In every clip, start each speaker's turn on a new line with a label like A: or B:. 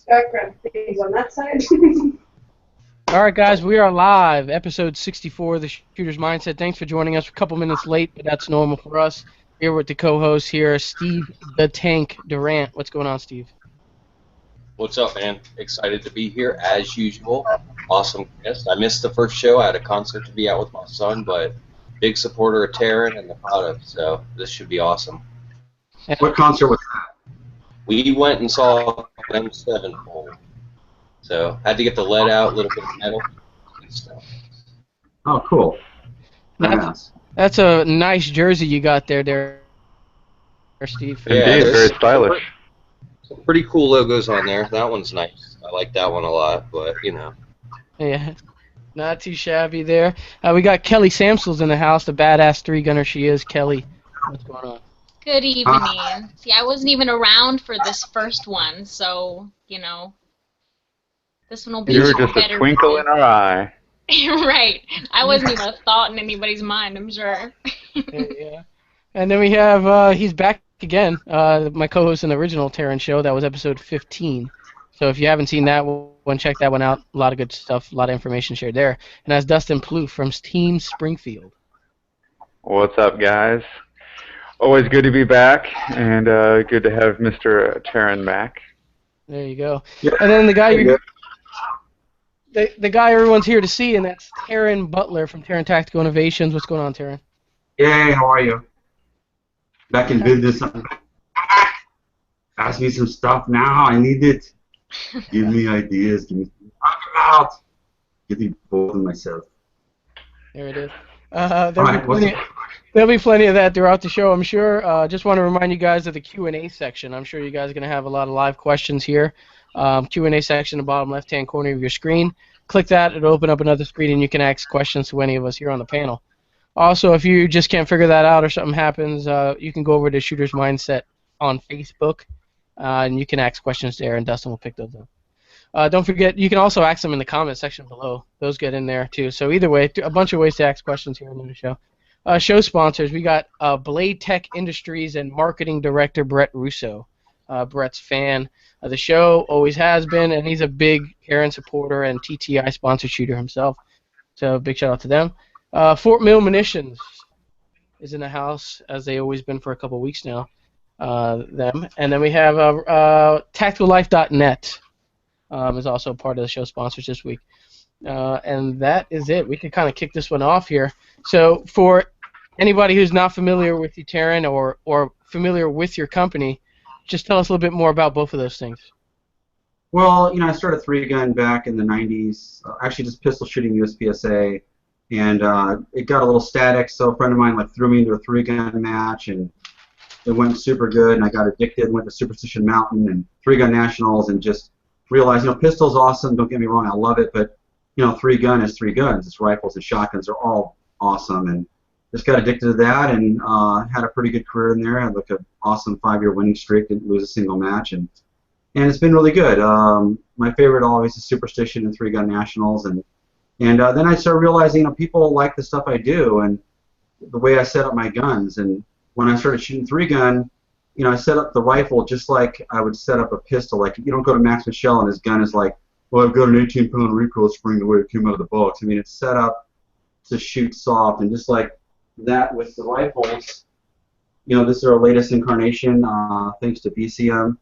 A: Background things on that side.
B: All right, guys, we are live. Episode 64 of the Shooter's Mindset. Thanks for joining us. A couple minutes late, but that's normal for us. Here with the co-host here, Steve the Tank Durant. What's going on, Steve?
C: What's up, man? Excited to be here as usual. Awesome guest. I missed the first show. I had a concert to be out with my son, but big supporter of Taran and the product, so this should be awesome.
D: What concert was that?
C: We went and saw them sevenfold, so had to get the lead out, a little bit of metal and stuff.
D: Oh, cool.
B: That's a nice jersey you got there, Steve.
C: Yeah,
E: Indeed, very stylish.
C: Some pretty cool logos on there. That one's nice. I like that one a lot, but you know.
B: Yeah, not too shabby there. We got Kelly Samsels in the house, the badass three-gunner she is. Kelly, what's going on?
F: Good evening. See, I wasn't even around for this first one, so, you know, this one will be
E: You were
F: better.
E: just a twinkle in our eye.
F: Right. I wasn't even a thought in anybody's mind, I'm sure.
B: Yeah. And then we have, he's back again, my co-host in the original Taran show. That was episode 15. So if you haven't seen that one, check that one out. A lot of good stuff, a lot of information shared there. And that's Dustin Plouffe from Team Springfield.
E: What's up, guys? Always good to be back, and good to have Mr. Taran back.
B: There you go. And then the guy the guy everyone's here to see, and that's Taran Butler from Taran Tactical Innovations. What's going on, Taran?
D: Hey, how are you? Back in business. Ask me some stuff now. I need it. Give me ideas. Give me talk about. Get me bored of myself.
B: There it is. There'll be plenty of that throughout the show, I'm sure. Just want to remind you guys of the Q&A section. I'm sure you guys are going to have a lot of live questions here. Q&A section in the bottom left-hand corner of your screen. Click that. It'll open up another screen, and you can ask questions to any of us here on the panel. Also, if you just can't figure that out or something happens, you can go over to Shooter's Mindset on Facebook, and you can ask questions there, and Dustin will pick those up. Don't forget, you can also ask them in the comment section below. Those get in there, too. So either way, a bunch of ways to ask questions here in the show. Show sponsors, we got Blade Tech Industries and Marketing Director Brett Russo. Brett's fan of the show, always has been, and he's a big Taran supporter and TTI sponsored shooter himself. So big shout out to them. Fort Mill Munitions is in the house, as they always been for a couple weeks now. Them. And then we have TacticalLife.net is also part of the show sponsors this week. And that is it. We can kind of kick this one off here. So for anybody who's not familiar with you, Taran, or familiar with your company, just tell us a little bit more about both of those things.
D: Well, you know, I started three-gun back in the 90s, actually just pistol shooting USPSA, and it got a little static, so a friend of mine threw me into a three-gun match, and it went super good, and I got addicted, went to Superstition Mountain and three-gun nationals, and just realized, you know, pistol's awesome, don't get me wrong, I love it, but, you know, three-gun is three guns. It's rifles and shotguns are all awesome, and just got addicted to that, and had a pretty good career in there. I had an awesome 5-year winning streak, didn't lose a single match, and it's been really good. My favorite always is Superstition and three-gun nationals, and then I started realizing, you know, people like the stuff I do and the way I set up my guns. And when I started shooting three-gun, you know, I set up the rifle just like I would set up a pistol. Like, you don't go to Max Michel and his gun is like, well, I've got an 18-pound recoil spring the way it came out of the box. I mean, it's set up to shoot soft, and just like that with the rifles, you know, this is our latest incarnation, thanks to BCM.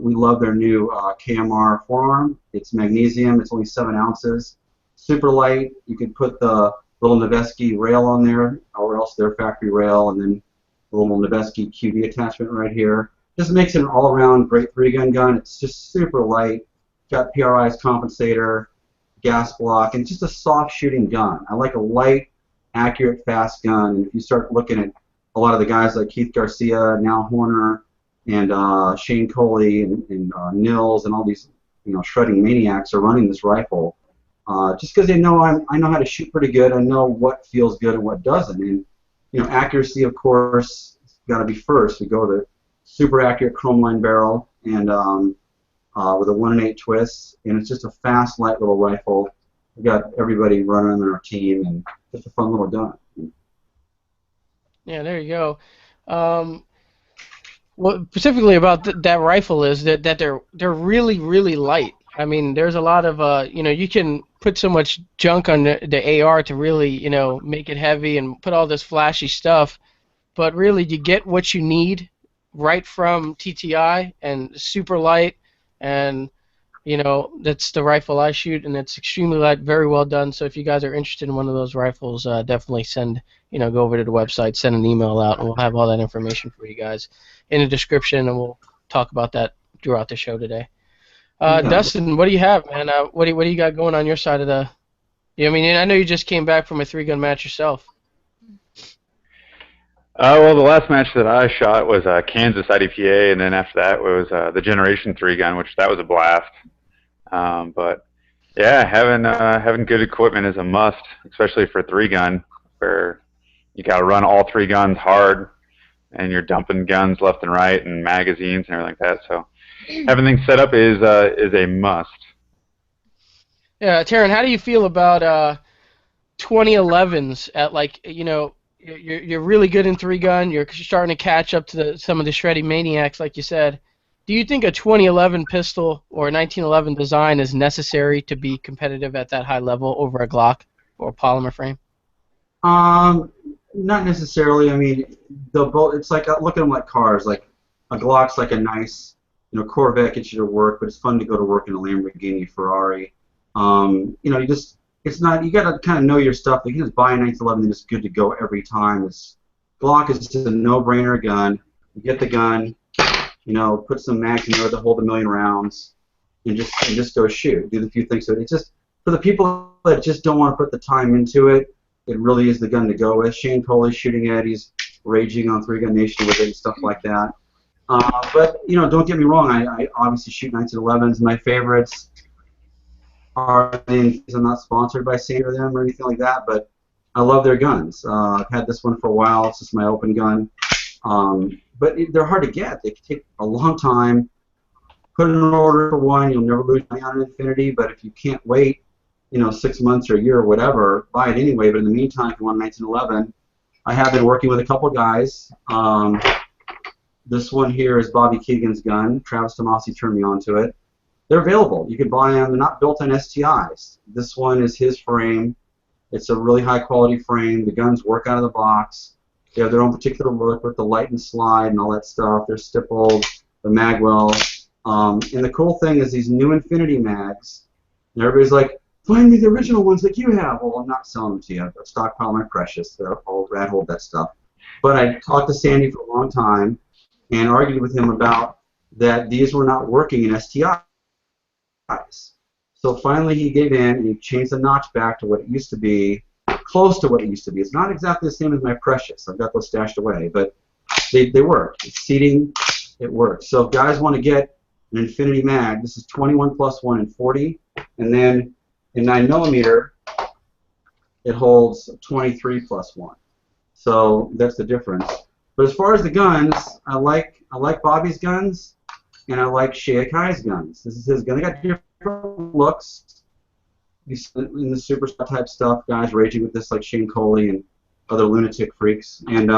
D: We love their new KMR forearm. It's magnesium. It's only 7 ounces. Super light. You can put the little Noveske rail on there, or else their factory rail, and then the little Noveske QD attachment right here. Just makes it an all-around great three-gun gun. It's just super light. Got PRI's compensator, gas block, and just a soft shooting gun. I like a light, accurate, fast gun. And if you start looking at a lot of the guys like Keith Garcia, now Horner, and Shane Coley, and Nils, and all these, you know, shredding maniacs are running this rifle, just because they know I know how to shoot pretty good. I know what feels good and what doesn't. And, you know, accuracy, of course, got to be first. We go with a super accurate chrome line barrel, and with a 1-8 twist, and it's just a fast, light little rifle. We've got everybody running on our team, and just a fun little gun.
B: Yeah, there you go. Well, specifically about that rifle is that they're really really light. I mean, there's a lot of you can put so much junk on the AR to really make it heavy and put all this flashy stuff, but really you get what you need right from TTI and super light, and that's the rifle I shoot, and it's extremely light, very well done. So if you guys are interested in one of those rifles, definitely go over to the website, send an email out, and we'll have all that information for you guys in the description, and we'll talk about that throughout the show today. Dustin, what do you have, man? What do you got going on your side of the? I mean, I know you just came back from a 3-gun match yourself.
E: Well, the last match that I shot was Kansas IDPA, and then after that was the Generation 3-gun, which that was a blast. But yeah, having good equipment is a must, especially for 3-gun, where you got to run all 3 guns hard, and you're dumping guns left and right, and magazines and everything like that. So having things set up is a must.
B: Yeah, Taran, how do you feel about 2011s at you're really good in 3-gun. You're starting to catch up to some of the shreddy maniacs, like you said. Do you think a 2011 pistol or a 1911 design is necessary to be competitive at that high level over a Glock or a polymer frame?
D: Not necessarily. I mean, it's like look at them like cars. Like a Glock's like a nice, Corvette gets you to work, but it's fun to go to work in a Lamborghini, Ferrari. It's not. You got to kind of know your stuff. You can just buy a 1911 and it's good to go every time. Glock is just a no-brainer gun. You get the gun, put some mags in there to hold 1,000,000 rounds, and just go shoot. Do the few things. So it's just for the people that just don't want to put the time into it. It really is the gun to go with. Shane Coley's shooting it. He's raging on 3-Gun Nation with it and stuff like that. But don't get me wrong. I obviously shoot 1911s. My favorites are things. I'm not sponsored by Sane or them or anything like that, but I love their guns. I've had this one for a while. It's just my open gun. But they're hard to get. They can take a long time. Put in an order for one. You'll never lose money on an Infinity. But if you can't wait, 6 months or a year or whatever, buy it anyway. But in the meantime, if you want 1911, I have been working with a couple guys. This one here is Bobby Keegan's gun. Travis Tomasi turned me on to it. They're available. You can buy them. They're not built on STIs. This one is his frame. It's a really high quality frame. The guns work out of the box. They have their own particular look with the light and slide and all that stuff. They're stippled, the magwell. And the cool thing is these new Infinity mags, and everybody's like, find me the original ones like you have. Well, I'm not selling them to you. I've stockpiled my precious. They're all rat hold that stuff. But I talked to Sandy for a long time and argued with him about that these were not working in STIs. So finally he gave in and he changed the notch back to what it used to be, close to what it used to be. It's not exactly the same as my precious. I've got those stashed away, but they work. It's seating, it works. So if guys want to get an Infinity mag, this is 21+1 and 40, and then in 9mm it holds 23+1. So that's the difference. But as far as the guns, I like Bobby's guns, and I like Shea Kai's guns. This is his gun. They got different looks. In the superstar type stuff, guys raging with this like Shane Coley and other lunatic freaks. And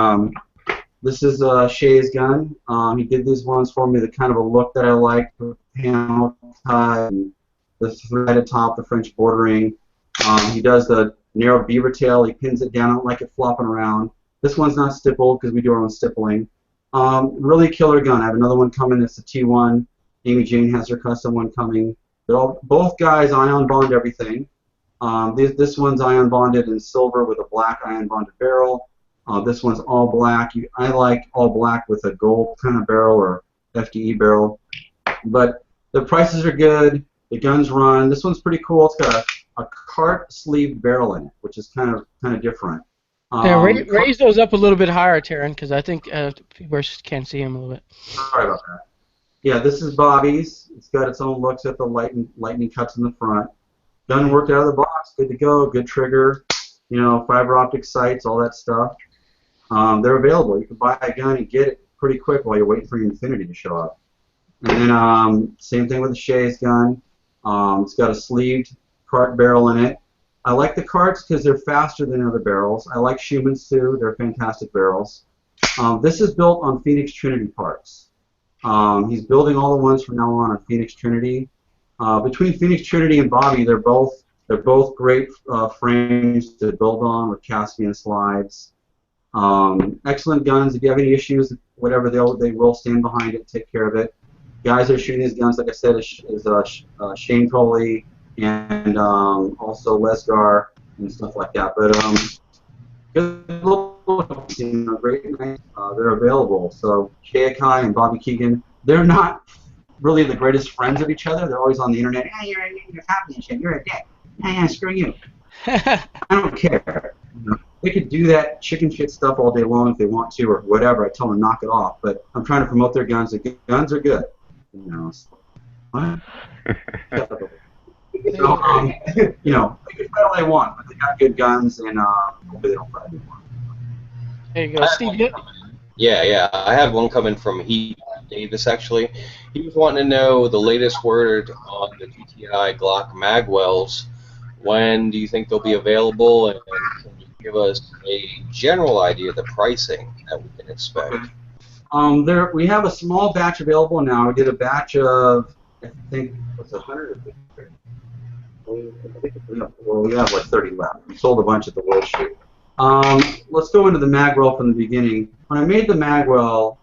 D: this is Shea's gun. He did these ones for me, the kind of a look that I like, the panel cut, and the threaded top, the French bordering. He does the narrow beaver tail. He pins it down. I don't like it flopping around. This one's not stippled because we do our own stippling. Really killer gun. I have another one coming that's a T1. Amy Jane has her custom one coming. Both guys ion bond everything. This one's ion bonded in silver with a black ion bonded barrel. This one's all black. I like all black with a gold kind of barrel or FDE barrel. But the prices are good. The guns run. This one's pretty cool. It's got a cart sleeve barrel in it, which is kind of different.
B: Yeah, raise those up a little bit higher, Taran, because I think people can't see him a little bit.
D: Sorry about that. Yeah, this is Bobby's. It's got its own looks at the lightning cuts in the front. Gun worked out of the box, good to go, good trigger, fiber optic sights, all that stuff. They're available. You can buy a gun and get it pretty quick while you're waiting for your Infinity to show up. And then same thing with the Shea's gun. It's got a sleeved cart barrel in it. I like the carts because they're faster than other barrels. I like Schumann's too. They're fantastic barrels. This is built on Phoenix Trinity parts. He's building all the ones from now on Phoenix Trinity. Between Phoenix Trinity and Bobby, they're both great frames to build on with Caspian slides. Excellent guns. If you have any issues, whatever, they will stand behind it, take care of it. Guys that are shooting these guns, like I said, is Shane Coley and also Lesgar and stuff like that. But good little, great nice. They're available. So Kai and Bobby Keegan, they're not really the greatest friends of each other. They're always on the internet. Hey, you're copying shit. You're a dick. Hey, screw you. I don't care. They could do that chicken shit stuff all day long if they want to, or whatever. I tell them to knock it off. But I'm trying to promote their guns. The guns are good. So, what? So, they can fight all they want, but they got good guns, and hopefully they don't fight anymore.
B: There you go, Steve.
C: Yeah. I had one coming from Heath Davis, actually. He was wanting to know the latest word on the GTI Glock magwells. When do you think they'll be available, and can you give us a general idea of the pricing that we can expect?
D: We have a small batch available now. We did a batch of, I think, what's 150? Well, we have like 30 left. We sold a bunch at the World Shoot. Let's go into the magwell from the beginning. When I made the magwell,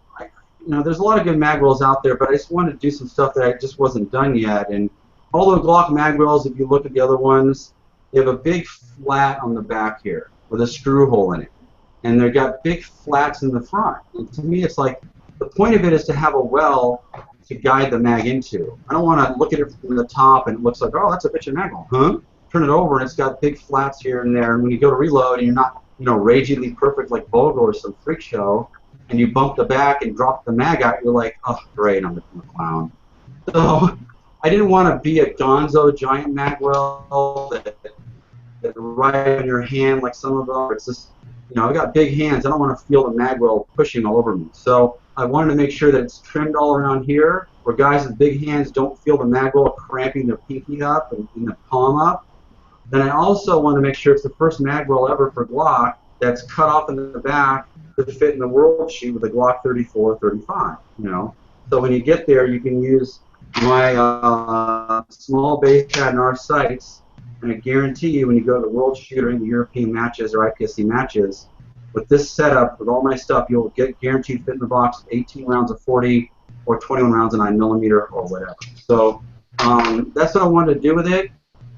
D: there's a lot of good magwells out there, but I just wanted to do some stuff that just wasn't done yet. And all the Glock magwells, if you look at the other ones, they have a big flat on the back here with a screw hole in it. And they've got big flats in the front. And to me, it's like the point of it is to have a well to guide the mag into. I don't want to look at it from the top and it looks like, oh, that's a bitchin' magwell. Huh? Turn it over and it's got big flats here and there. And when you go to reload and you're not, ragingly perfect like Bogle or some freak show, and you bump the back and drop the mag out, you're like, oh, great, I'm a clown. So I didn't want to be a gonzo giant magwell that right in your hand like some of them. It's just, I've got big hands. I don't want to feel the magwell pushing all over me. So I wanted to make sure that it's trimmed all around here, where guys with big hands don't feel the magwell cramping their pinky up and the palm up. Then I also want to make sure it's the first magwell ever for Glock that's cut off in the back to fit in the World Shoot with a Glock 34 35. So when you get there, you can use my small base pad and our sights, and I guarantee you when you go to the World Shoot or in the European matches or IPSC matches, with this setup, with all my stuff, you'll get guaranteed fit in the box 18 rounds of 40 or 21 rounds of 9mm or whatever. So that's what I wanted to do with it,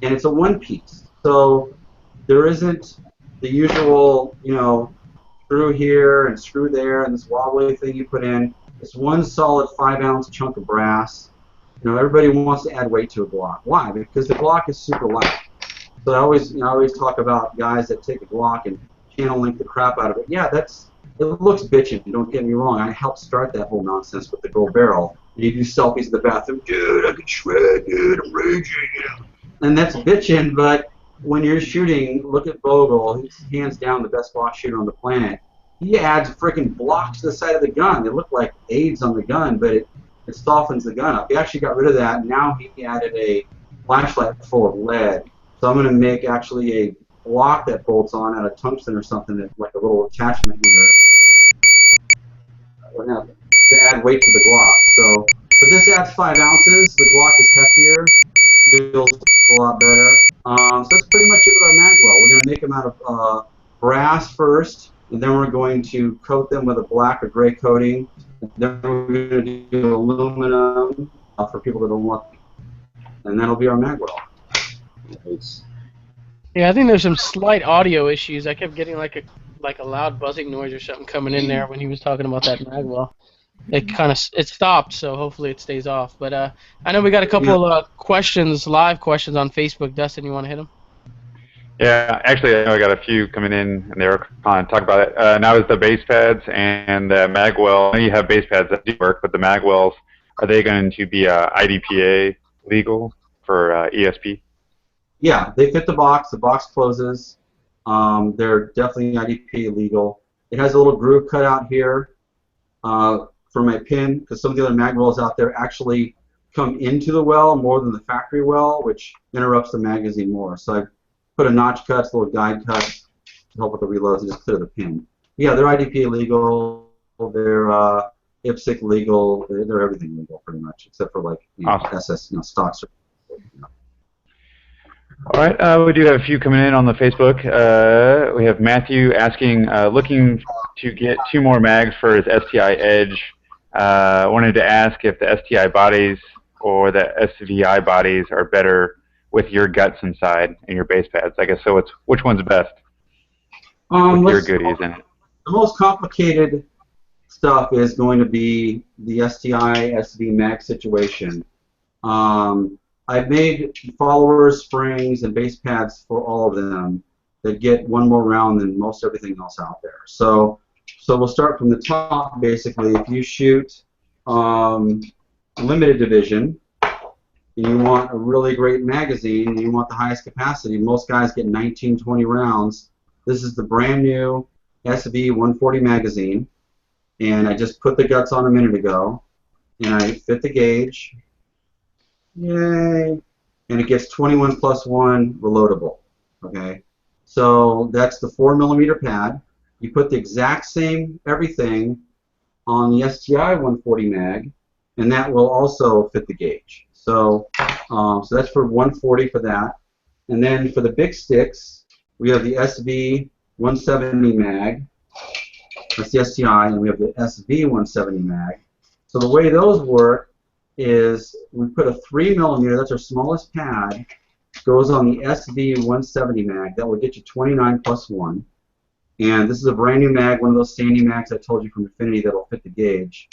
D: and it's a one piece. So there isn't the usual, screw here and screw there and this wobbly thing you put in. It's one solid 5-ounce chunk of brass. Everybody wants to add weight to a Glock. Why? Because the Glock is super light. So I always talk about guys that take a Glock and channel link the crap out of it. Yeah, it looks bitchin', don't get me wrong. I helped start that whole nonsense with the gold barrel. And you do selfies in the bathroom, dude, I can shred, dude, I'm raging. And that's bitchin', but when you're shooting, look at Bogle. He's hands down the best box shooter on the planet. He adds freaking blocks to the side of the gun. They look like aids on the gun, but it softens the gun up. He actually got rid of that, and now he added a flashlight full of lead. So I'm going to make actually a block that bolts on out of tungsten or something, that's like a little attachment here. What happened? To add weight to the Glock. But this adds 5 ounces. The Glock is heftier. Feels a lot better. So that's pretty much it with our magwell. We're going to make them out of brass first, and then we're going to coat them with a black or gray coating. And then we're going to do aluminum for people that don't want them. And that'll be our magwell.
C: Nice.
B: Yeah, I think there's some slight audio issues. I kept getting like a loud buzzing noise or something coming in there when he was talking about that magwell. It stopped, so hopefully it stays off. But I know we got a couple of live questions on Facebook. Dustin, you want to hit them?
E: Yeah, actually, I know I got a few coming in, and they were talking about it. Now is the base pads and the magwell. I know you have base pads that do work, but the magwells, are they going to be IDPA legal for ESP?
D: Yeah, they fit the box. The box closes. They're definitely IDPA legal. It has a little groove cut out here for my pin, because some of the other magwells out there actually come into the well more than the factory well, which interrupts the magazine more. So I put a notch cuts, little guide cuts to help with the reloads and just clear the pin. Yeah, they're IDPA legal. They're IPSC legal. They're everything legal pretty much, except for like
E: Awesome.
D: SS, stocks.
E: All right, we do have a few coming in on the Facebook. We have Matthew asking, looking to get 2 more mags for his STI Edge. Wanted to ask if the STI bodies or the SVI bodies are better with your guts inside and your base pads. I guess so. It's which one's best with your goodies in it?
D: The most complicated stuff is going to be the STI SV mag situation. I've made followers, springs, and base pads for all of them that get 1 more round than most everything else out there. So we'll start from the top, basically. If you shoot limited division, and you want a really great magazine, and you want the highest capacity, most guys get 19, 20 rounds. This is the brand new SV 140 magazine, and I just put the guts on a minute ago, and I fit the gauge. Yay! And it gets 21 plus 1 reloadable. Okay, so that's the 4mm pad. You put the exact same everything on the STI 140 mag, and that will also fit the gauge. So that's for 140 for that. And then for the big sticks, we have the SV 170 mag. That's the STI, and we have the SV 170 mag. So the way those work is we put a 3mm, that's our smallest pad, goes on the SV 170 mag. That will get you 29 plus 1. And this is a brand new mag, one of those sandy mags I told you from Infinity that will fit the gauge.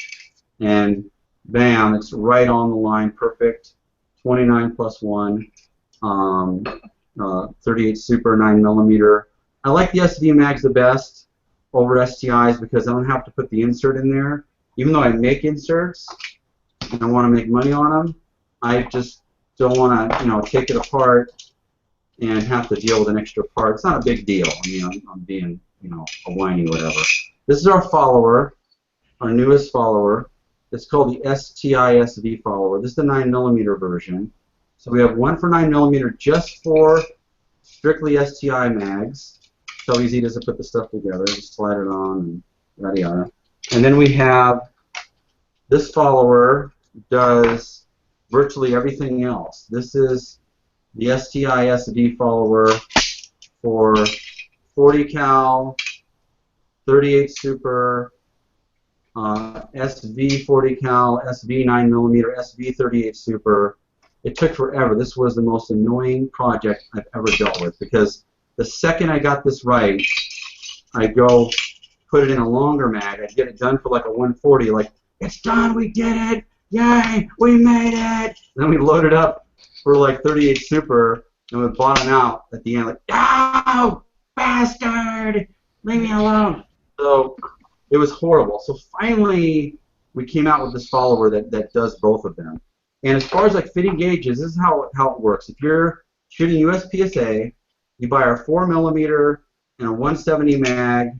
D: And bam, it's right on the line, perfect. 29 plus 1, 38 Super 9mm. I like the SV mags the best over STIs because I don't have to put the insert in there. Even though I make inserts and I want to make money on them, I just don't want to, take it apart and have to deal with an extra part. It's not a big deal. I mean, I'm being, a whiny or whatever. This is our follower, our newest follower. It's called the STI-SV follower. This is the 9mm version. So we have one for 9mm just for strictly STI mags. So easy to put the stuff together. Just slide it on and yada yada. And then we have this follower does virtually everything else. This is the STI-SV follower for 40 cal, 38 Super, SV 40 cal, SV 9mm, SV 38 Super. It took forever. This was the most annoying project I've ever dealt with because the second I got this right, I go put it in a longer mag. I'd get it done for like a 140, like, it's done, we did it, yay, we made it. And then we load it up for like 38 Super, and we bottom out at the end, like, no, bastard, leave me alone. So it was horrible. So finally, we came out with this follower that does both of them. And as far as like fitting gauges, this is how it works. If you're shooting USPSA, you buy our 4mm and a 170 mag,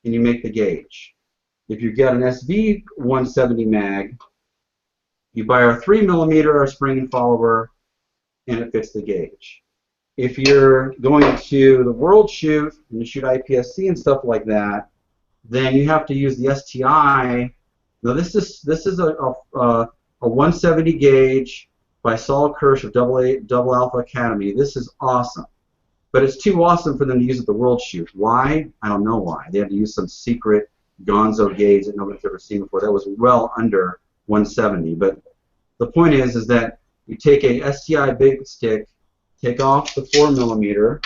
D: and you make the gauge. If you get an SV 170 mag, you buy our 3mm, our spring and follower, and it fits the gauge. If you're going to the world shoot and you shoot IPSC and stuff like that, then you have to use the STI. Now this is a 170 gauge by Saul Kirsch of Double Alpha Academy. This is awesome. But it's too awesome for them to use at the world shoot. Why? I don't know why. They had to use some secret gonzo gauge that nobody's ever seen before. That was well under 170. But the point is that you take a STI big stick, take off the 4mm,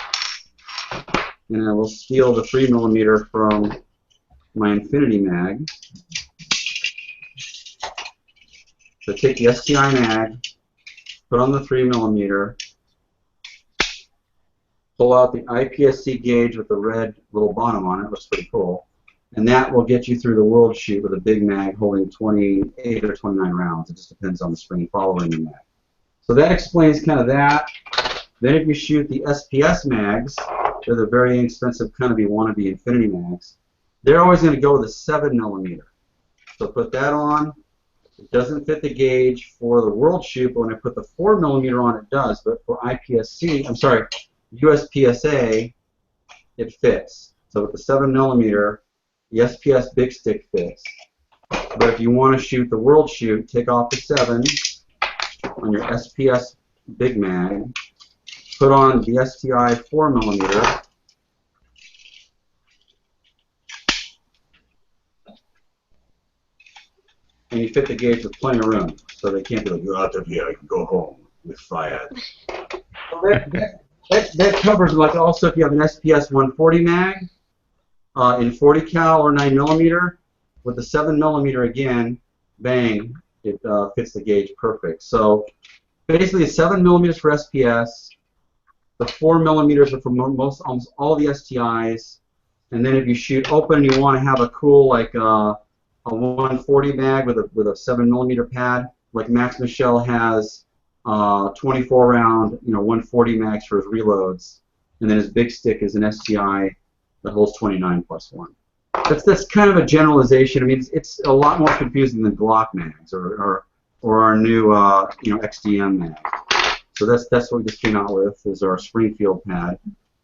D: and I will steal the 3mm from my Infinity mag. So take the STI mag, put on the 3mm, pull out the IPSC gauge with the red little bottom on it. Looks pretty cool. And that will get you through the world shoot with a big mag holding 28 or 29 rounds. It just depends on the spring following the mag. So that explains kind of that. Then if you shoot the SPS mags, they're the very inexpensive kind of wannabe Infinity mags. They're always going to go with a 7mm. So put that on. It doesn't fit the gauge for the world shoot, but when I put the 4mm on, it does. But for USPSA, it fits. So with the 7mm, the SPS big stick fits. But if you want to shoot the world shoot, take off the 7 on your SPS Big Mag, put on the STI 4mm, and you fit the gauge with plenty of room, so they can't be like, go out of here, I can go home with fire. So that covers, like, also if you have an SPS 140 mag in 40 cal or 9mm, with the 7mm again, bang, it fits the gauge perfect. So basically, 7mm for SPS, the 4mm are for almost all the STIs, and then if you shoot open, you want to have a cool, like a 140 mag with a 7mm pad. Like Max Michel has 24 round, 140 mags for his reloads, and then his big stick is an STI that holds 29+1. That's kind of a generalization. I mean, it's a lot more confusing than Glock mags or our new XDM mag. So that's what we just came out with, is our Springfield pad.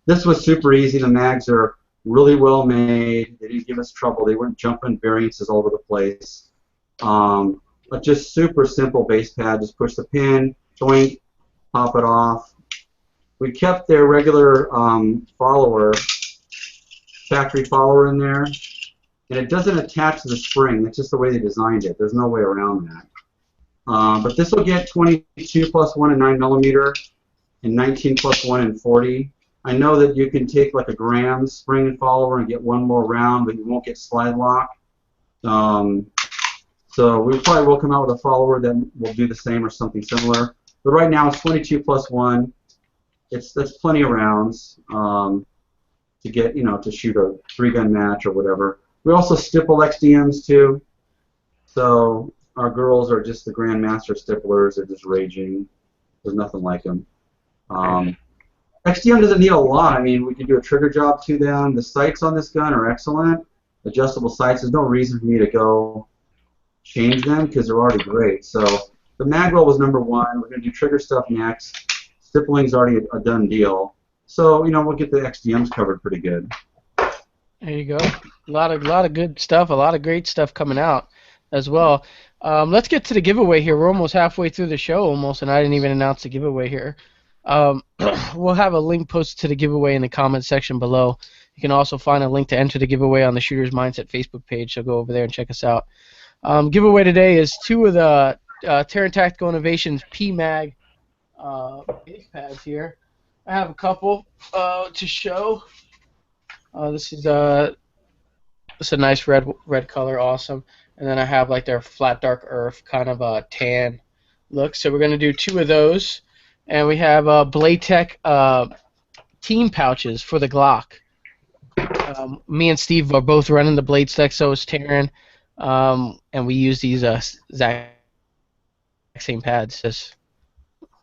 D: This was super easy. The mags are really well made. They didn't give us trouble. They weren't jumping variances all over the place. But just super simple base pad. Just push the pin, joint, pop it off. We kept their regular factory follower in there, and it doesn't attach to the spring. That's just the way they designed it. There's no way around that. But this will get 22+1 in 9mm and 19+1 in 40. I know that you can take like a gram spring and follower and get one more round, but you won't get slide lock. So we probably will come out with a follower that will do the same or something similar. But right now it's 22+1. That's plenty of rounds to get, to shoot a 3-gun match or whatever. We also stipple XDMs too. So our girls are just the grandmaster stipplers. They're just raging. There's nothing like them. XDM doesn't need a lot. I mean, we can do a trigger job to them. The sights on this gun are excellent. Adjustable sights. There's no reason for me to go change them because they're already great. So the mag roll was number 1. We're going to do trigger stuff next. Stippling's already a done deal. So, we'll get the XDMs covered pretty good.
B: There you go. A lot of good stuff. A lot of great stuff coming out as well. Let's get to the giveaway here. We're almost halfway through the show almost, and I didn't even announce the giveaway here. We'll have a link posted to the giveaway in the comment section below. You can also find a link to enter the giveaway on the Shooter's Mindset Facebook page, so go over there and check us out. Giveaway today is 2 of the Taran Tactical Innovations PMag base pads here. I have a couple to show. This is a nice red color, awesome. And then I have like their flat dark earth kind of a tan look. So we're going to do 2 of those. And we have Blade Tech team pouches for the Glock. Me and Steve are both running the Blade Tech, so is Taran. And we use these exact same pads. Just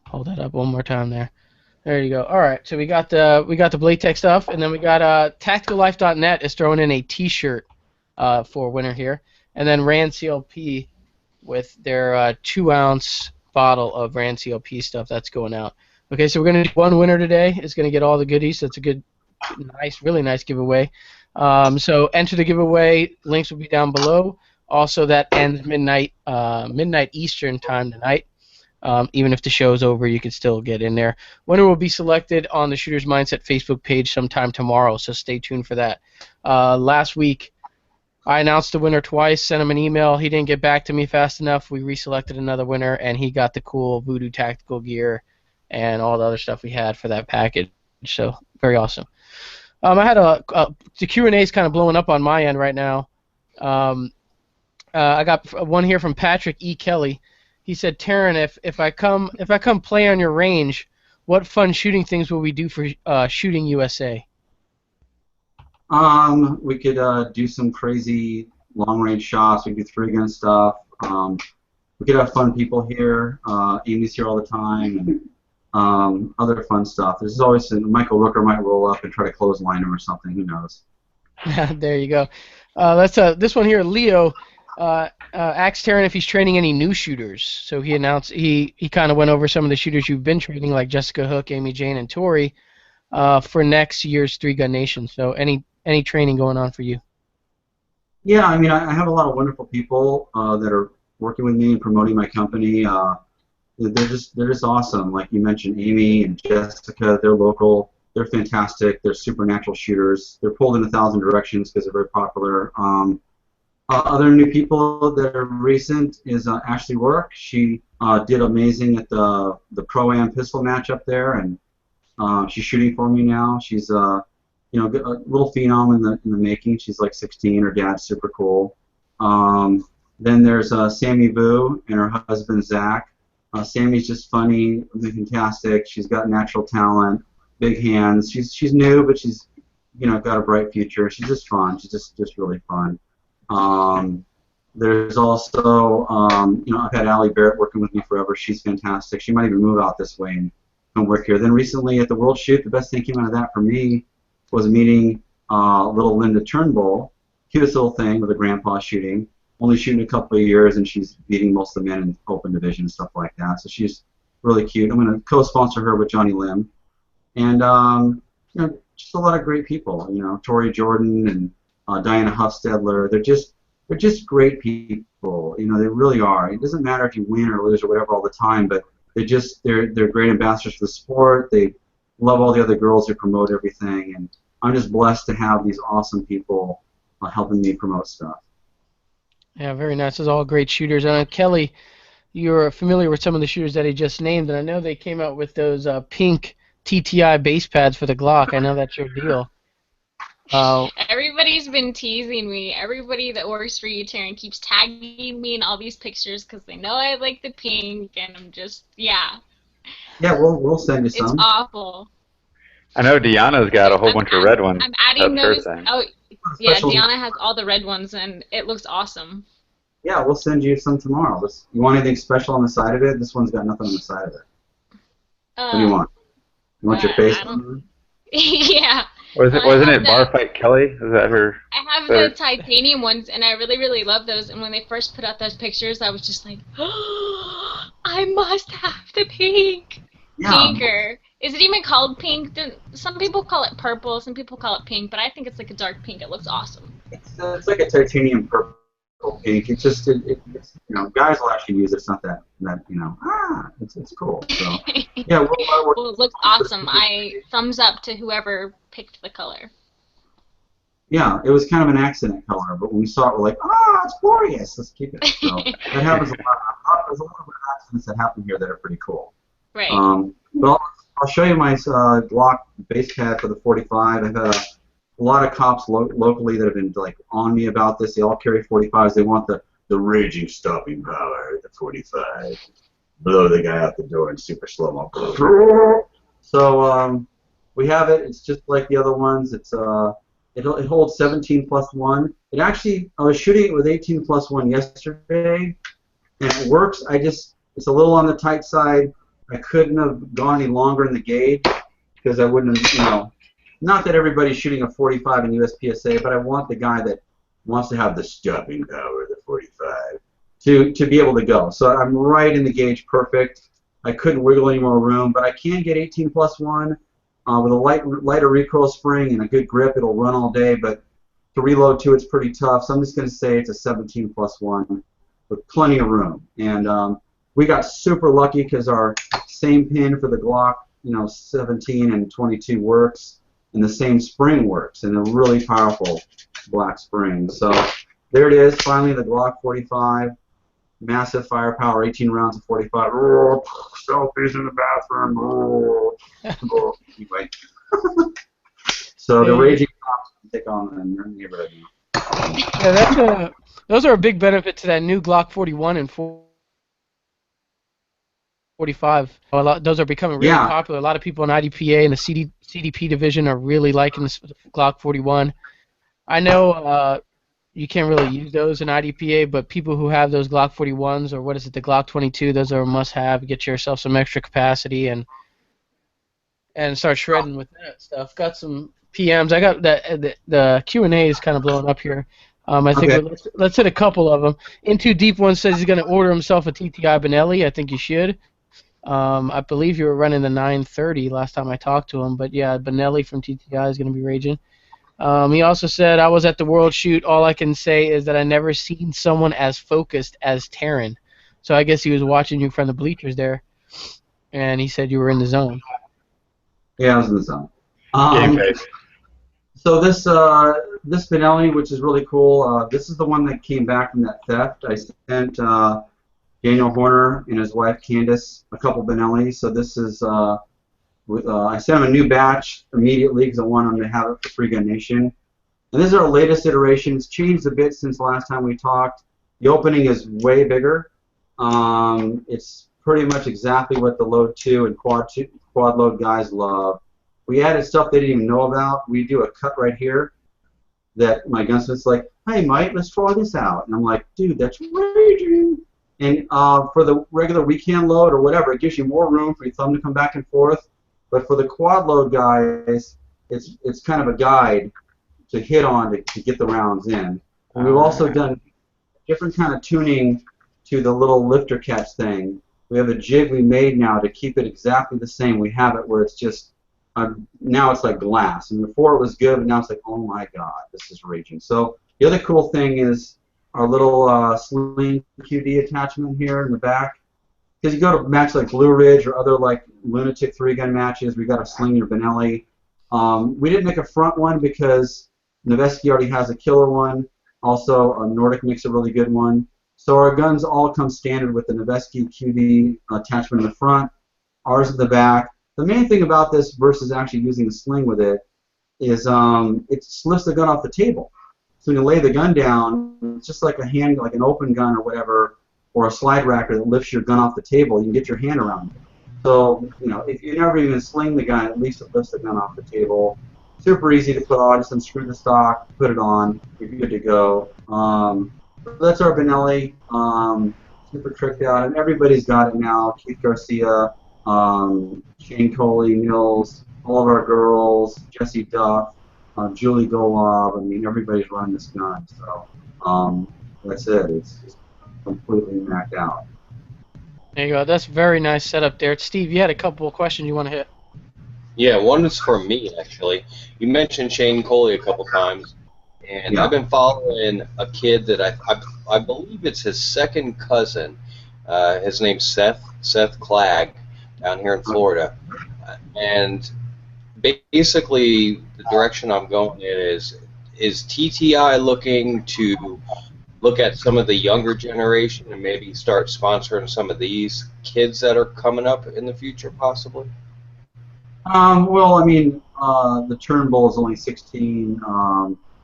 B: hold that up one more time there. There you go. All right, so we got the Blade Tech stuff, and then we got TacticalLife.net is throwing in a T-shirt for winter here, and then Rand CLP with their 2-ounce bottle of Rand CLP stuff that's going out. Okay, so we're gonna do 1 winner today. It's gonna get all the goodies. So it's a good, nice, really nice giveaway. So enter the giveaway. Links will be down below. Also, that ends midnight Eastern time tonight. Even if the show's over, you can still get in there. Winner will be selected on the Shooter's Mindset Facebook page sometime tomorrow, so stay tuned for that. Last week, I announced the winner twice, sent him an email. He didn't get back to me fast enough. We reselected another winner, and he got the cool Voodoo tactical gear and all the other stuff we had for that package. So, very awesome. I had the Q&A is kind of blowing up on my end right now. I got one here from Patrick E. Kelly. He said, Taran, if I come play on your range, what fun shooting things will we do for Shooting USA?
D: We could do some crazy long-range shots. We could do 3-gun stuff. We could have fun people here. Amy's here all the time, and other fun stuff. There's always Michael Rooker might roll up and try to clothesline him or something. Who knows?
B: There you go. This one here, Leo. Asked Taran if he's training any new shooters. So he announced he kind of went over some of the shooters you've been training, like Jessica Hook, Amy Jane, and Tori, for next year's 3-Gun Nation. So any training going on for you?
D: Yeah, I mean, I have a lot of wonderful people that are working with me and promoting my company. They're just awesome. Like you mentioned, Amy and Jessica, they're local. They're fantastic. They're supernatural shooters. They're pulled in 1,000 directions because they're very popular. Other new people that are recent is Ashley Work. She did amazing at the Pro-Am pistol match up there, and she's shooting for me now. She's a little phenom in the making. She's like 16. Her dad's super cool. Then there's Sammy Vu and her husband Zach. Sammy's just funny, fantastic. She's got natural talent, big hands. She's new, but she's got a bright future. She's just fun. She's just really fun. There's also I've had Allie Barrett working with me forever. She's fantastic. She might even move out this way and come work here. Then recently at the World Shoot, the best thing came out of that for me was meeting little Linda Turnbull, cutest little thing with a grandpa shooting. Only shooting a couple of years, and she's beating most of the men in open division and stuff like that. So she's really cute. I'm going to co-sponsor her with Johnny Lim, and just a lot of great people. Tori Jordan and Diana Huffstedler. They're just great people. They really are. It doesn't matter if you win or lose or whatever all the time, but they're great ambassadors for the sport. They love all the other girls who promote everything, and I'm just blessed to have these awesome people helping me promote stuff.
B: Yeah, very nice. Those are all great shooters. Kelly, you're familiar with some of the shooters that he just named, and I know they came out with those pink TTI base pads for the Glock. I know that's your deal.
F: Everybody's been teasing me. Everybody that works for you, Taran, keeps tagging me in all these pictures because they know I like the pink, and I'm just, yeah.
D: Yeah, we'll send you some.
F: It's awful.
E: I know Deanna's got a whole bunch of red ones.
F: I'm adding
E: That's
F: those.
E: her thing.
F: Oh, yeah, Deanna has all the red ones, and it looks awesome.
D: Yeah, we'll send you some tomorrow. You want anything special on the side of it? This one's got nothing on the side of it. What do you want? You want your face on it?
F: Yeah.
E: Wasn't it Bar Fight Kelly? Is that her?
F: I have the titanium ones, and I really, really love those. And when they first put out those pictures, I was just like, oh, I must have the pink.
D: Yeah.
F: Pinker. Is it even called pink? Some people call it purple, some people call it pink, but I think it's like a dark pink. It looks awesome.
D: It's like a titanium purple pink. It's just, it's, guys will actually use it. It's not that it's cool. So, yeah.
F: Well, it looks awesome. Thumbs up to whoever picked the color.
D: Yeah, it was kind of an accident color, but when we saw it, we're like, it's glorious. Let's keep it. So that happens a lot. There's a lot of accidents that happen here that are pretty cool.
F: Right.
D: But I'll show you my Glock base pad for the 45. I've had a lot of cops locally that have been on me about this. They all carry 45s. They want the raging stopping power, the 45. Blow the guy out the door in super slow-mo. So we have it. It's just like the other ones. It's it holds 17+1. I was shooting it with 18+1 yesterday, and it works. It's a little on the tight side. I couldn't have gone any longer in the gauge because I wouldn't have, not that everybody's shooting a 45 in USPSA, but I want the guy that wants to have the stopping power, the 45, to be able to go. So I'm right in the gauge, perfect. I couldn't wiggle any more room, but I can get 18+1 with a lighter recoil spring and a good grip. It'll run all day, but to reload to it's pretty tough. So I'm just going to say it's a 17+1 with plenty of room. And we got super lucky because our same pin for the Glock, 17 and 22 works, and the same spring works, and a really powerful black spring. So there it is, finally the Glock 45, massive firepower, 18 rounds of 45. Selfies in the bathroom. Anyway, so the raging cops can take on the neighborhood now.
B: Yeah, those are a big benefit to that new Glock 41 and 45. Those are becoming really popular. A lot of people in IDPA and the CDP division are really liking this Glock 41. I know you can't really use those in IDPA, but people who have those Glock 41s or the Glock 22, those are a must-have. Get yourself some extra capacity and start shredding with that stuff. Got some PMs. I got the Q&A is kind of blowing up here. I think let's hit a couple of them. In Too Deep one says he's going to order himself a TTI Benelli. I think you should. I believe you were running the 930 last time I talked to him, but yeah, Benelli from TTI is going to be raging. He also said, I was at the World Shoot. All I can say is that I never seen someone as focused as Taran. So I guess he was watching you from the bleachers there, and he said you were in the zone.
D: Yeah, I was in the zone.
E: Game face.
D: So this Benelli, which is really cool, this is the one that came back from that theft. I sent Daniel Horner and his wife Candace a couple Benellis. So this is I sent him a new batch immediately because I want him to have it for Free Gun Nation. And this is our latest iteration. It's changed a bit since last time we talked. The opening is way bigger. It's pretty much exactly what the Load 2 and Quad Load guys love. We added stuff they didn't even know about. We do a cut right here that my gunsmith's like, hey, Mike, let's try this out. And I'm like, dude, that's raging. And for the regular weekend load or whatever, it gives you more room for your thumb to come back and forth. But for the quad load guys, it's kind of a guide to hit on to get the rounds in. And we've also done different kind of tuning to the little lifter catch thing. We have a jig we made now to keep it exactly the same. We have it where it's just, now it's like glass. And before it was good, but now it's like, oh my God, this is raging. So the other cool thing is our little sling QD attachment here in the back. Because you go to match like Blue Ridge or other like lunatic 3-gun matches, we got a sling your Benelli. We didn't make a front one because Noveski already has a killer one. Also, Nordic makes a really good one. So our guns all come standard with the Noveski QD attachment in the front, ours in the back. The main thing about this versus actually using the sling with it is it lifts the gun off the table. So when you lay the gun down, it's just like a hand, like an open gun or whatever, or a slide racker that lifts your gun off the table. You can get your hand around it. So, you know, if you never even sling the gun, at least it lifts the gun off the table. Super easy to put on. Just unscrew the stock, put it on, you're good to go. That's our Benelli. Super tricked out, and everybody's got it now. Keith Garcia, Shane Coley, Mills, all of our girls, Jesse Duff, Julie Golov. I mean, everybody's running this gun. So that's it. It's completely maxed out.
B: There you go. That's a very nice setup there. Steve, you had a couple of questions you want to hit.
C: Yeah, one is for me, actually. You mentioned Shane Coley a couple times, and
D: Yeah.
C: I've been following a kid that I believe it's his second cousin. His name's Seth Clegg, down here in Florida. And basically, the direction I'm going in is TTI looking to look at some of the younger generation and maybe start sponsoring some of these kids that are coming up in the future, possibly?
D: Well, I mean, the Turnbull is only 16.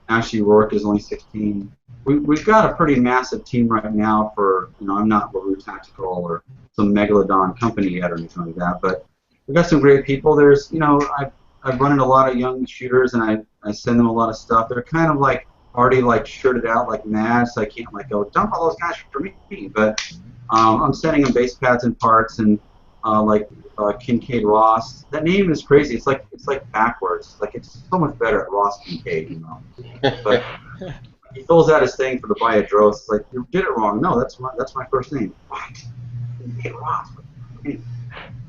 D: Ashley Rourke is only 16. We've got a pretty massive team right now for, you know, I'm not LaRue Tactical or some Megalodon company yet or anything like that, but we've got some great people. There's, you know, I've run into a lot of young shooters and I send them a lot of stuff. They're kind of like already like shirted out like mad, so I can't like go dump all those guys for me. But I'm sending them base pads and parts and like Kincaid Ross. That name is crazy. It's like backwards. Like it's so much better at Ross Kincaid, you know. But he fills out his thing for the Biodros. It's like you did it wrong. No, that's my first name. What? Kincaid Ross.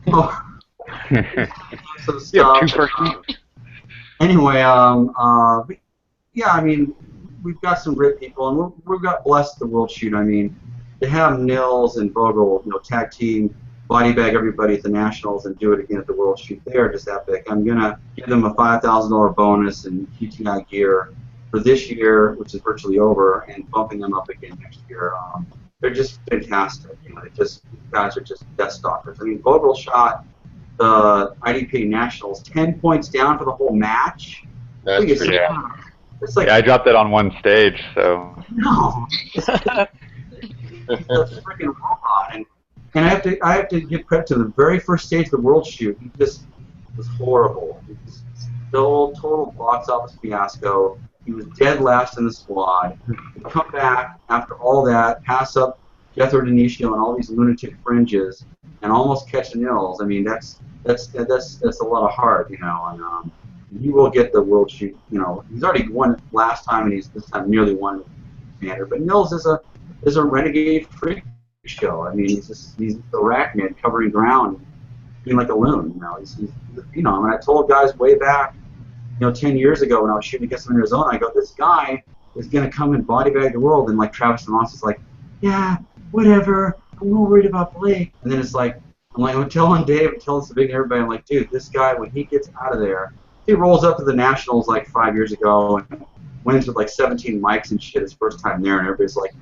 D: Oh. Some
E: You have
D: stuff.
E: two first names.
D: Anyway, yeah, I mean, we've got some great people, and we've got blessed the World Shoot. I mean, to have Nils and Vogel, you know, tag team, body bag everybody at the Nationals and do it again at the World Shoot, they are just epic. I'm going to give them a $5,000 bonus in QTI gear for this year, which is virtually over, and bumping them up again next year. They're just fantastic. You know, guys are just death stalkers. I mean, Vogel shot the IDP Nationals 10 points down for the whole match.
C: That's pretty
E: Yeah.
D: It's like,
E: Yeah, I dropped it on one stage, so.
D: no. It's a freaking robot. And I have to give credit to the very first stage of the World Shoot. He just was horrible. He was still total box office fiasco. He was dead last in the squad. He'd come back after all that, pass up Jethro Denisio and all these lunatic fringes, and almost catch the Nils. I mean, that's a lot of heart, you know. And he will get the World Shoot. You know, he's already won it last time, and he's this time nearly won Commander. But Nils is a renegade freak show. I mean, he's the arachnid covering ground, being like a loon. You know, he's a phenom. And I told guys way back 10 years ago when I was shooting against him in Arizona, I go, this guy is going to come and body bag the world. And like Travis Demoss is like, yeah, whatever. I'm more worried about Blake. And then it's like, I'm telling Dave, I'm telling Sabine, everybody, I'm like, dude, this guy, when he gets out of there, he rolls up to the Nationals like 5 years ago and wins with like 17 mics and shit his first time there, and everybody's like,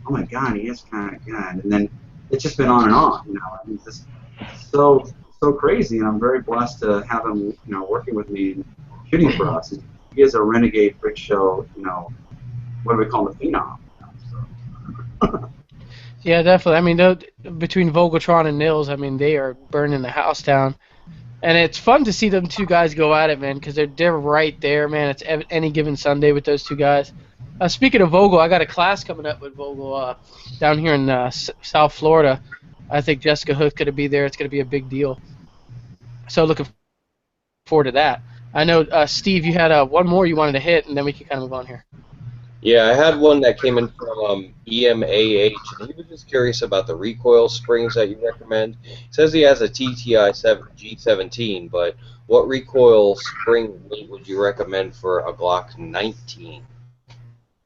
D: oh my god, he is kind of good. And then it's just been on and on, I mean, it's so crazy, and I'm very blessed to have him, working with me and shooting for us. He is a renegade freak show, what do we call him, the phenom. So.
B: Yeah, definitely. I mean, between Vogeltron and Nils, I mean, they are burning the house down. And it's fun to see them two guys go at it, man, because they're right there, man. It's any given Sunday with those two guys. Speaking of Vogel, I got a class coming up with Vogel down here in South Florida. I think Jessica Hook's going to be there. It's going to be a big deal. So looking forward to that. I know, Steve, you had one more you wanted to hit, and then we can kind of move on here.
C: Yeah, I had one that came in from EMAH, and he was just curious about the recoil springs that you recommend. He says he has a TTI G17, but what recoil spring weight would you recommend for a Glock 19?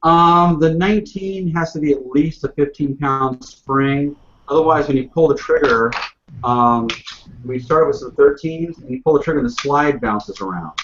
D: The 19 has to be at least a 15-pound spring. Otherwise, when you pull the trigger, we started with some 13s, and you pull the trigger and the slide bounces around.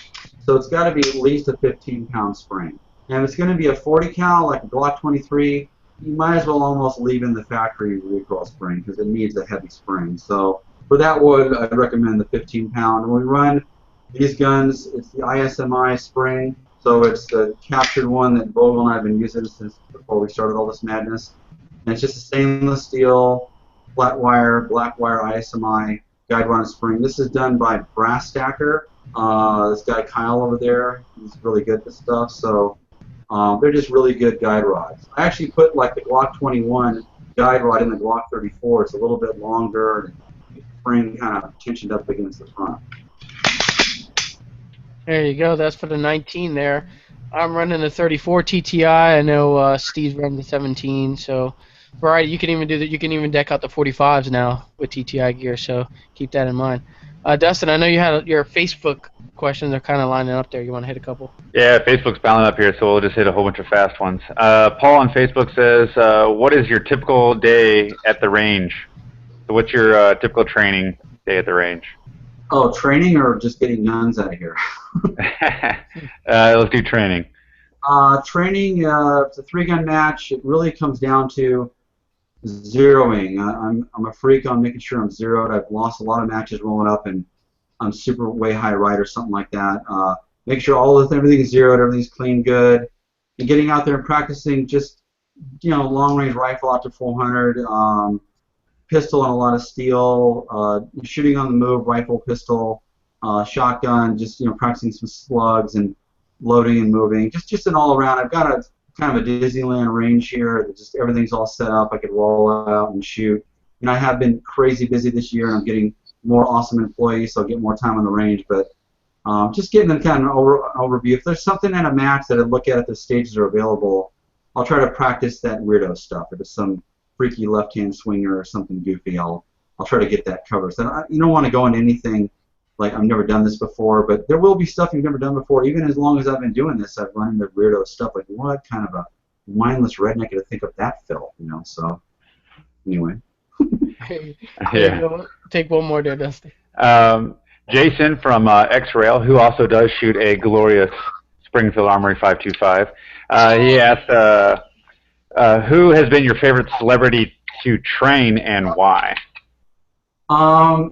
D: So it's got to be at least a 15-pound spring. And if it's going to be a 40 cal, like a Glock 23, you might as well almost leave in the factory recoil spring because it needs a heavy spring. So for that wood, I'd recommend the 15-pound. When we run these guns, it's the ISMI spring. So it's the captured one that Vogel and I have been using since before we started all this madness. And it's just a stainless steel, flat wire, black wire ISMI guide rod spring. This is done by Brass Stacker. This guy Kyle over there, he's really good at this stuff. So they're just really good guide rods. I actually put like the Glock 21 guide rod in the Glock 34. It's a little bit longer and the spring kind of tensioned up against the front.
B: There you go. That's for the 19 there. I'm running the 34 TTI. I know Steve's running the 17. So, variety. You can even do that. You can even deck out the 45s now with TTI gear. So keep that in mind. Dustin, I know you had your Facebook questions are kind of lining up there. You want to hit a couple?
E: Yeah, Facebook's piling up here, so we'll just hit a whole bunch of fast ones. Paul on Facebook says, what is your typical day at the range? So what's your typical training day at the range?
D: Oh, training or just getting guns out of here?
E: Let's do training.
D: Training, it's a 3-gun match. It really comes down to zeroing. I'm a freak on making sure I'm zeroed. I've lost a lot of matches rolling up, and I'm super way high right or something like that. Make sure everything is zeroed, everything's clean, good, and getting out there and practicing just long range rifle out to 400, pistol and a lot of steel, shooting on the move, rifle, pistol, shotgun, just practicing some slugs and loading and moving, just an all around. I've got a kind of a Disneyland range here that just everything's all set up. I could roll out and shoot. I have been crazy busy this year, and I'm getting more awesome employees, so I'll get more time on the range. But just getting them kind of an overview. If there's something at a match that I look at if the stages are available, I'll try to practice that weirdo stuff. If it's some freaky left-hand swinger or something goofy, I'll try to get that covered. So you don't want to go into anything like I've never done this before, but there will be stuff you've never done before. Even as long as I've been doing this, I've run into weirdo stuff like, what kind of a mindless redneck to think of that, Phil? So anyway.
B: Yeah. Take one more there, Dusty.
E: Jason from X-Rail, who also does shoot a glorious Springfield Armory 525, he asked, who has been your favorite celebrity to train and why?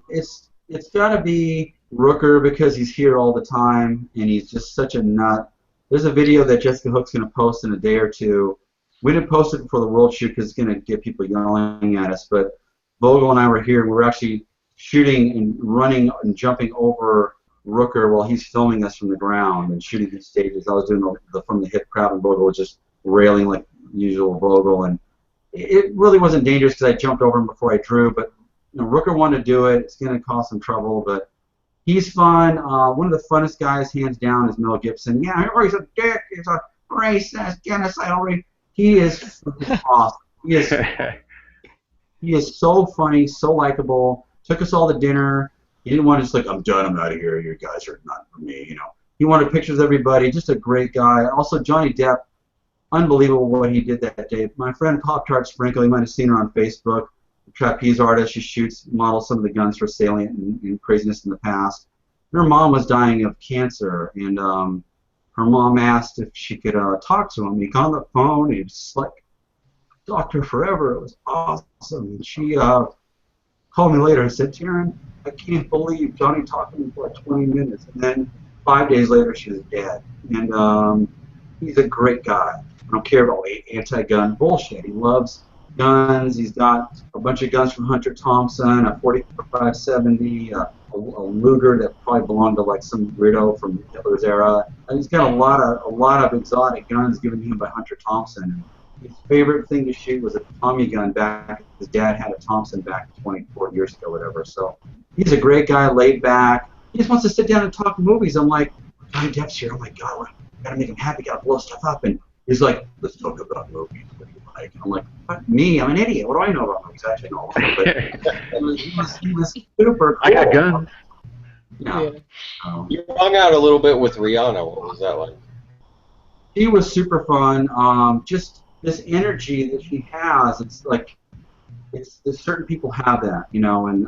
D: It's got to be Rooker because he's here all the time and he's just such a nut. There's a video that Jessica Hook's going to post in a day or two. We didn't post it before the World Shoot because it's going to get people yelling at us, but Vogel and I were here and we were actually shooting and running and jumping over Rooker while he's filming us from the ground and shooting these stages. I was doing the from the hip crowd and Vogel was just railing like usual Vogel, and it really wasn't dangerous because I jumped over him before I drew, but Rooker wanted to do it. It's going to cause some trouble, but he's fun. One of the funnest guys, hands down, is Mel Gibson. Yeah, he's a dick. He's a racist, genocidal. He is awesome. He is so funny, so likable. Took us all to dinner. He didn't want to just like, I'm done, I'm out of here. You guys are not for me. he wanted pictures of everybody. Just a great guy. Also, Johnny Depp, unbelievable what he did that day. My friend Pop Tart Sprinkle, you might have seen her on Facebook, a trapeze artist. She models some of the guns for Salient and craziness in the past. Her mom was dying of cancer, and her mom asked if she could talk to him. He got on the phone, and he was just like, Doctor Forever. It was awesome. And she called me later and said, Taran, I can't believe Johnny talked to me for like 20 minutes. And then 5 days later, she was dead. And he's a great guy. I don't care about anti-gun bullshit. He loves guns. He's got a bunch of guns from Hunter Thompson, a 4570, a Luger that probably belonged to like some weirdo from Hitler's era. And he's got a lot of exotic guns given to him by Hunter Thompson. His favorite thing to shoot was a Tommy gun back. His dad had a Thompson back 24 years ago, whatever. So he's a great guy, laid back. He just wants to sit down and talk movies. I'm like, Johnny Depp's here. Oh my God, I gotta make him happy. Gotta blow stuff up. And he's like, let's talk about movies. What do you like? And I'm like, what? Me? I'm an idiot. What do I know about movies? I actually know a lot. But he was super cool.
E: I got guns.
D: Yeah.
C: You hung out a little bit with Rihanna. What was that like?
D: She was super fun. Just this energy that she has, it's like, there's certain people have that, you know, and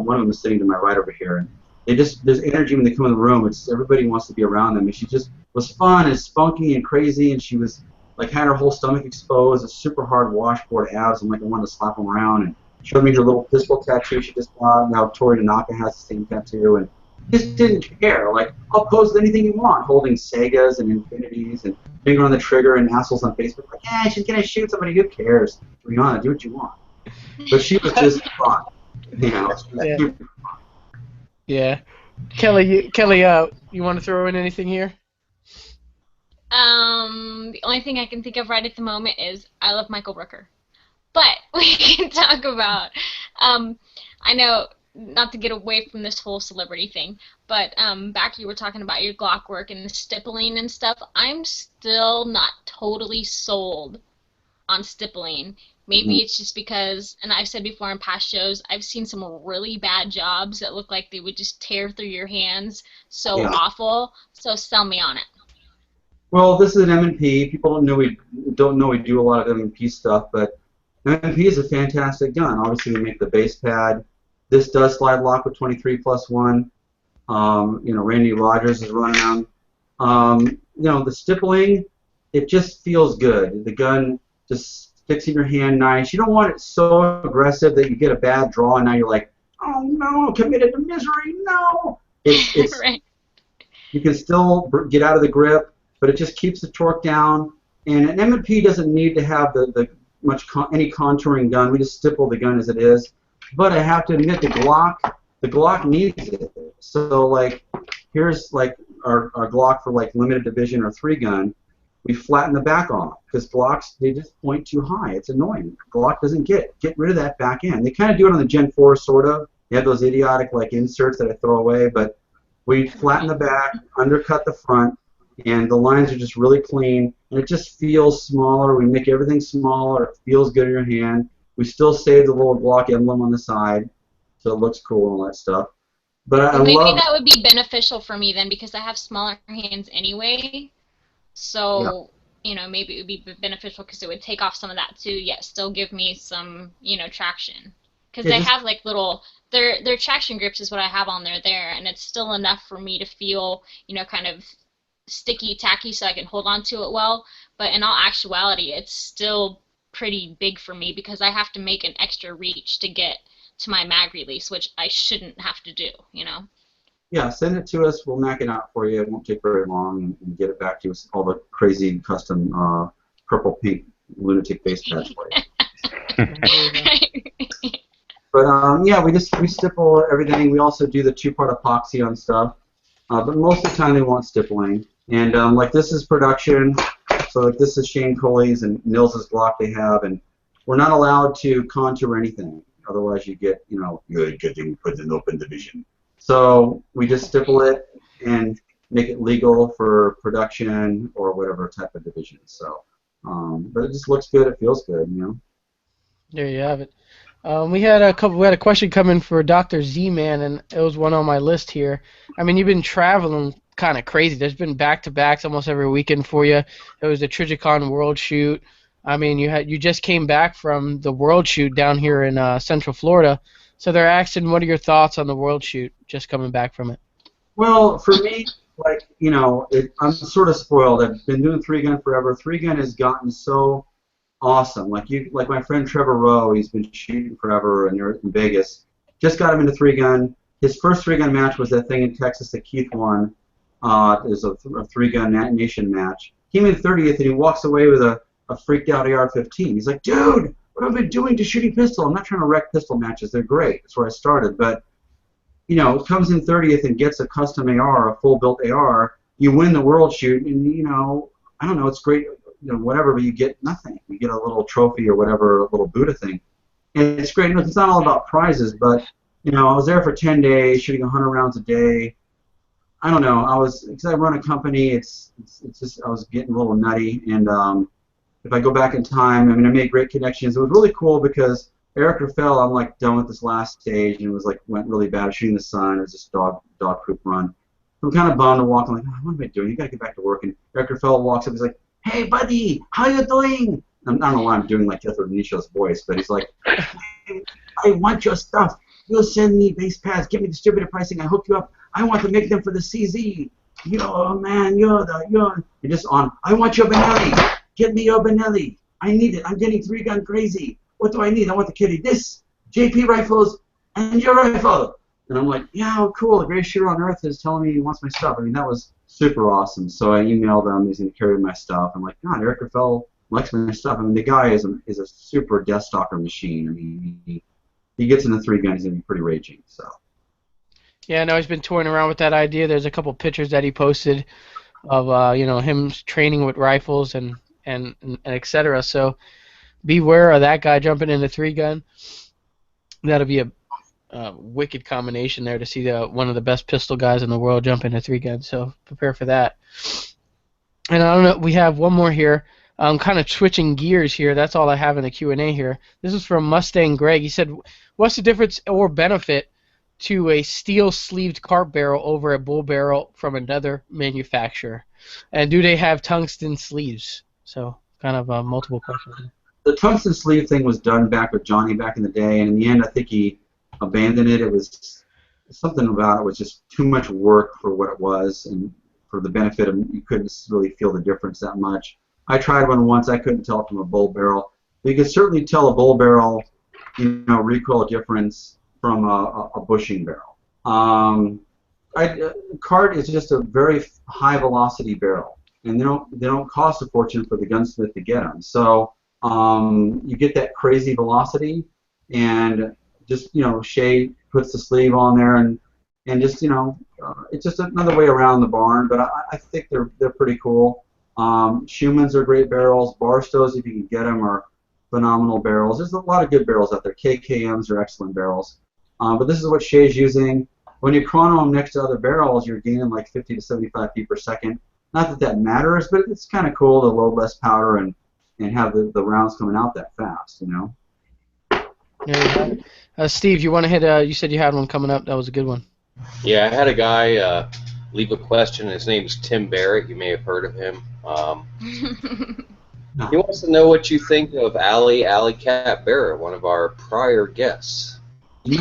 D: one of them is sitting to my right over here, and there's energy when they come in the room. It's everybody wants to be around them, and she just was fun and spunky and crazy, and she was like had her whole stomach exposed, a super hard washboard abs. I'm like, I wanted to slap them around, and showed me her little pistol tattoo she just got. Now Tori Tanaka has the same tattoo, and just didn't care. Like, I'll pose with anything you want, holding Segas and Infinities and finger on the trigger and assholes on Facebook. Like, yeah, she's gonna shoot somebody. Who cares? Rihanna, do what you want. But she was just fun. You know.
B: Yeah. Yeah. Kelly, you want to throw in anything here?
F: The only thing I can think of right at the moment is I love Michael Rooker. But we can talk about, I know, not to get away from this whole celebrity thing, but back you were talking about your Glock work and the stippling and stuff. I'm still not totally sold on stippling. Maybe it's just because, and I've said before in past shows, I've seen some really bad jobs that look like they would just tear through your hands. So awful. So sell me on it.
D: Well, this is an M&P. People don't know we do a lot of M&P stuff, but M&P is a fantastic gun. Obviously, we make the base pad. This does slide lock with 23+1. You know, Randy Rogers is running them. You know, the stippling, it just feels good. The gun just sticks in your hand nice. You don't want it so aggressive that you get a bad draw and now you're like, oh no, committed to misery, no. It's
F: Right.
D: You can still get out of the grip, but it just keeps the torque down. And an M&P doesn't need to have any contouring gun. We just stipple the gun as it is. But I have to admit, the Glock needs it. So like, here's like our Glock for like limited division or 3-gun. We flatten the back off because Glocks, they just point too high. It's annoying. Glock doesn't get rid of that back end. They kind of do it on the Gen 4 sort of. They have those idiotic like inserts that I throw away, but we flatten the back, undercut the front, and the lines are just really clean, and it just feels smaller. We make everything smaller. It feels good in your hand. We still save the little Glock emblem on the side, so it looks cool and all that stuff. But
F: Maybe that would be beneficial for me then, because I have smaller hands anyway. So, you know, maybe it would be beneficial because it would take off some of that too, yet still give me some, you know, traction. Because they have like little, their traction grips is what I have on there, and it's still enough for me to feel, you know, kind of sticky, tacky, so I can hold on to it well. But in all actuality, it's still pretty big for me because I have to make an extra reach to get to my mag release, which I shouldn't have to do, you know.
D: Yeah, send it to us. We'll knock it out for you. It won't take very long, and get it back to us. All the crazy custom purple pink lunatic base pads for you. But yeah, we stipple everything. We also do the 2-part epoxy on stuff, but most of the time they want stippling. And like this is production, so like this is Shane Coley's and Nils' Glock they have, and we're not allowed to contour anything. Otherwise, you get, you know, you're getting put in open division. So we just stipple it and make it legal for production or whatever type of division. So, but it just looks good. It feels good, you know.
B: There you have it. We had a question coming for Dr. Z-Man, and it was one on my list here. I mean, you've been traveling kind of crazy. There's been back-to-backs almost every weekend for you. There was the Trijicon World Shoot. I mean, you just came back from the World Shoot down here in Central Florida. So they're asking, what are your thoughts on the World Shoot, just coming back from it?
D: Well, for me, like, I'm sort of spoiled. I've been doing three-gun forever. Three-gun has gotten so awesome. Like my friend Trevor Rowe, he's been shooting forever in Vegas. Just got him into three-gun. His first three-gun match was that thing in Texas that Keith won. It was a three-gun nation match. He made 30th, and he walks away with a freaked-out AR-15. He's like, dude, what have I been doing to shooting pistol? I'm not trying to wreck pistol matches. They're great. That's where I started. But, comes in 30th and gets a custom AR, a full-built AR. You win the World Shoot, and, I don't know, it's great, whatever, but you get nothing. You get a little trophy or whatever, a little Buddha thing. And it's great. It's not all about prizes, but, I was there for 10 days, shooting 100 rounds a day. I don't know. Because I run a company, it's just, I was getting a little nutty. And if I go back in time, I mean, I made great connections. It was really cool because Eric Rafael, I'm like done with this last stage, and it was like went really bad. Shooting the sun, it was just dog poop run. I'm kind of bummed to walk. I'm like, oh, what am I doing? You gotta get back to work. And Eric Rafael walks up. He's like, hey, buddy, how you doing? I don't know why I'm doing like Catherine Nisha's voice, but he's like, hey, I want your stuff. You'll send me base pads. Give me distributor pricing. I hook you up. I want to make them for the CZ. Man, you're just on. I want your Benelli. Get me your Benelli. I need it. I'm getting three-gun crazy. What do I need? I want the kitty. This, JP rifles, and your rifle. And I'm like, yeah, cool. The greatest shooter on earth is telling me he wants my stuff. I mean, that was super awesome. So I emailed him. He's going to carry my stuff. I'm like, God, Eric Rafael likes my stuff. I mean, the guy is a super death stalker machine. I mean, he gets in the three-gun, he's going to be pretty raging. So.
B: Yeah, I know he's been toying around with that idea. There's a couple pictures that he posted of him training with rifles and et cetera. So beware of that guy jumping into three-gun. That'll be a wicked combination there to see one of the best pistol guys in the world jump into three-gun. So prepare for that. And I don't know, we have one more here. I'm kind of switching gears here. That's all I have in the Q&A here. This is from Mustang Greg. He said, what's the difference or benefit to a steel-sleeved carp barrel over a bull barrel from another manufacturer? And do they have tungsten sleeves? So kind of multiple questions.
D: The tungsten sleeve thing was done back with Johnny back in the day, and in the end I think he abandoned it. It was something about it was just too much work for what it was, and for the benefit of you couldn't really feel the difference that much. I tried one once. I couldn't tell from a bull barrel. But you could certainly tell a bull barrel, recoil difference from a bushing barrel. Cart is just a very high velocity barrel, and they don't cost a fortune for the gunsmith to get them. So you get that crazy velocity, and just Shay puts the sleeve on there, and just it's just another way around the barn. But I think they're pretty cool. Schumann's are great barrels. Barstows, if you can get them, are phenomenal barrels. There's a lot of good barrels out there. KKMs are excellent barrels. But this is what Shay's using. When you chrono them next to other barrels, you're gaining like 50 to 75 feet per second. Not that matters, but it's kind of cool to load less powder and have the rounds coming out that fast,
B: Yeah. Steve, you want to hit? You said you had one coming up. That was a good one.
C: Yeah, I had a guy leave a question. His name's Tim Barrett. You may have heard of him. He wants to know what you think of Alley Cat Barrett, one of our prior guests.
D: You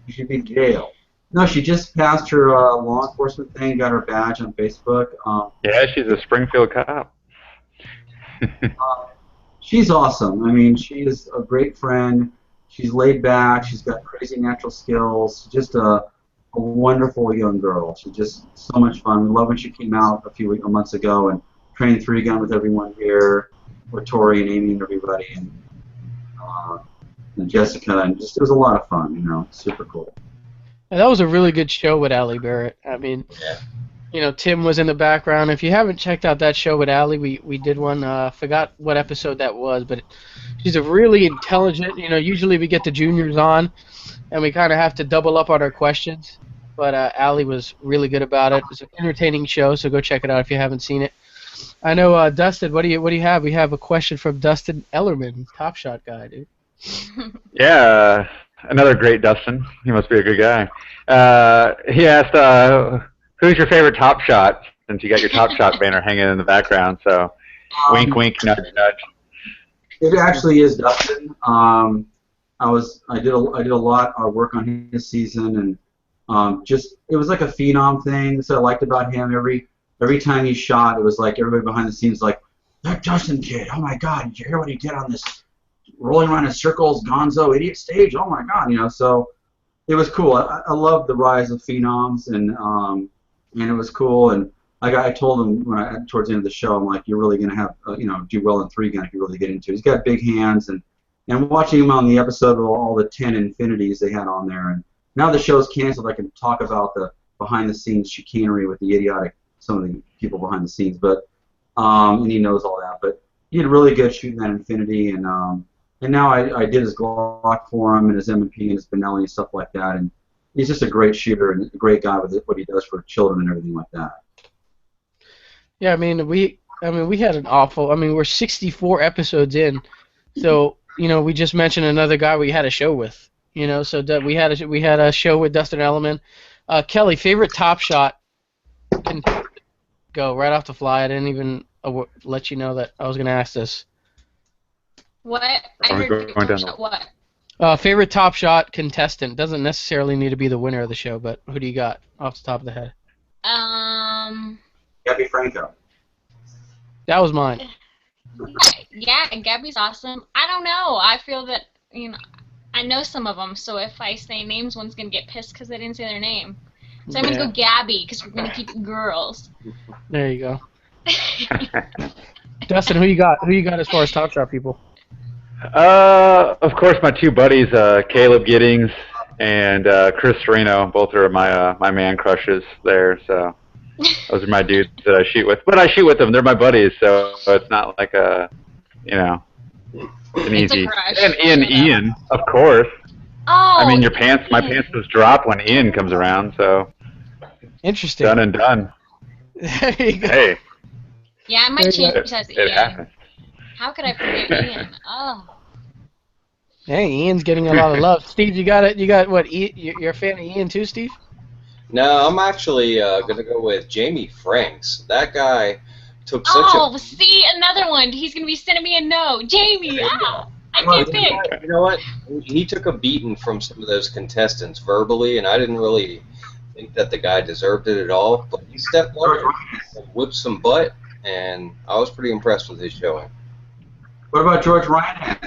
D: should be jailed. No, she just passed her law enforcement thing, got her badge on Facebook.
E: Yeah, she's a Springfield cop.
D: She's awesome. I mean, she is a great friend. She's laid back. She's got crazy natural skills. She's just a wonderful young girl. She's just so much fun. We love when she came out a months ago and trained three-gun with everyone here, with Tori and Amy and everybody, and Jessica, and just it was a lot of fun. Super cool.
B: Yeah, that was a really good show with Allie Barrett. I mean, Tim was in the background. If you haven't checked out that show with Allie, we did one. Forgot what episode that was, but she's a really intelligent. Usually we get the juniors on, and we kind of have to double up on our questions. But Allie was really good about it. It was an entertaining show, so go check it out if you haven't seen it. I know, Dustin. What do you have? We have a question from Dustin Ellerman, Top Shot guy, dude.
E: Yeah, another great Dustin. He must be a good guy. He asked, who's your favorite Top Shot? Since you got your Top Shot banner hanging in the background, so wink, wink, nudge, nudge.
D: It actually is Dustin. I did a lot of work on his season, and just it was like a phenom thing. So I liked about him. Every time he shot, it was like everybody behind the scenes like, that Dustin kid. Oh my God! Did you hear what he did on this rolling around in circles, Gonzo idiot stage? Oh my God! So it was cool. I love the rise of phenoms, and it was cool. And I told him towards the end of the show, I'm like, you're really gonna have do well in 3-gun if you really get into it. He's got big hands, and watching him on the episode of all the 10 infinities they had on there, and now the show's canceled, I can talk about the behind the scenes chicanery with the some of the people behind the scenes, but and he knows all that. But he did really good shooting that infinity, and now I did his Glock for him and his M&P and his Benelli and stuff like that, and he's just a great shooter and a great guy with what he does for children and everything like that.
B: Yeah, I mean we had an awful. I mean we're 64 episodes in, so we just mentioned another guy we had a show with. So that we had a show with Dustin Elliman. Kelly, favorite Top Shot? Can go right off the fly. I didn't even let you know that I was going to ask this.
F: What? I heard Top Shot. What?
B: Favorite Top Shot contestant doesn't necessarily need to be the winner of the show, but who do you got off the top of the head?
D: Gabby Franco.
B: That was mine.
F: Yeah, Gabby's awesome. I don't know. I feel that I know some of them, so if I say names, one's gonna get pissed because I didn't say their name. So I'm gonna go Gabby because we're gonna keep it girls.
B: There you go. Dustin, who you got? Who you got as far as Top Shot people?
E: Of course, my two buddies, Caleb Giddings and Chris Sereno. Both are my man crushes there. So those are my dudes that I shoot with. But I shoot with them. They're my buddies, so it's not like an easy. And Ian, of course.
F: Oh.
E: I mean, my pants just drop when Ian comes around. So.
B: Interesting.
E: Done and done.
B: There you go.
E: Hey.
F: Yeah, I might change it as Ian.
E: Happens.
F: How could I forget Ian? Oh.
B: Hey, Ian's getting a lot of love. Steve, you got what? You're a fan of Ian too, Steve?
C: No, I'm actually gonna go with Jamie Franks. That guy took such
F: see, another one. He's gonna be sending me a no. Jamie, I can't pick.
C: You know what? He took a beating from some of those contestants verbally, and I didn't really think that the guy deserved it at all. But he stepped up and whipped some butt, and I was pretty impressed with his showing.
D: What about George Ryan?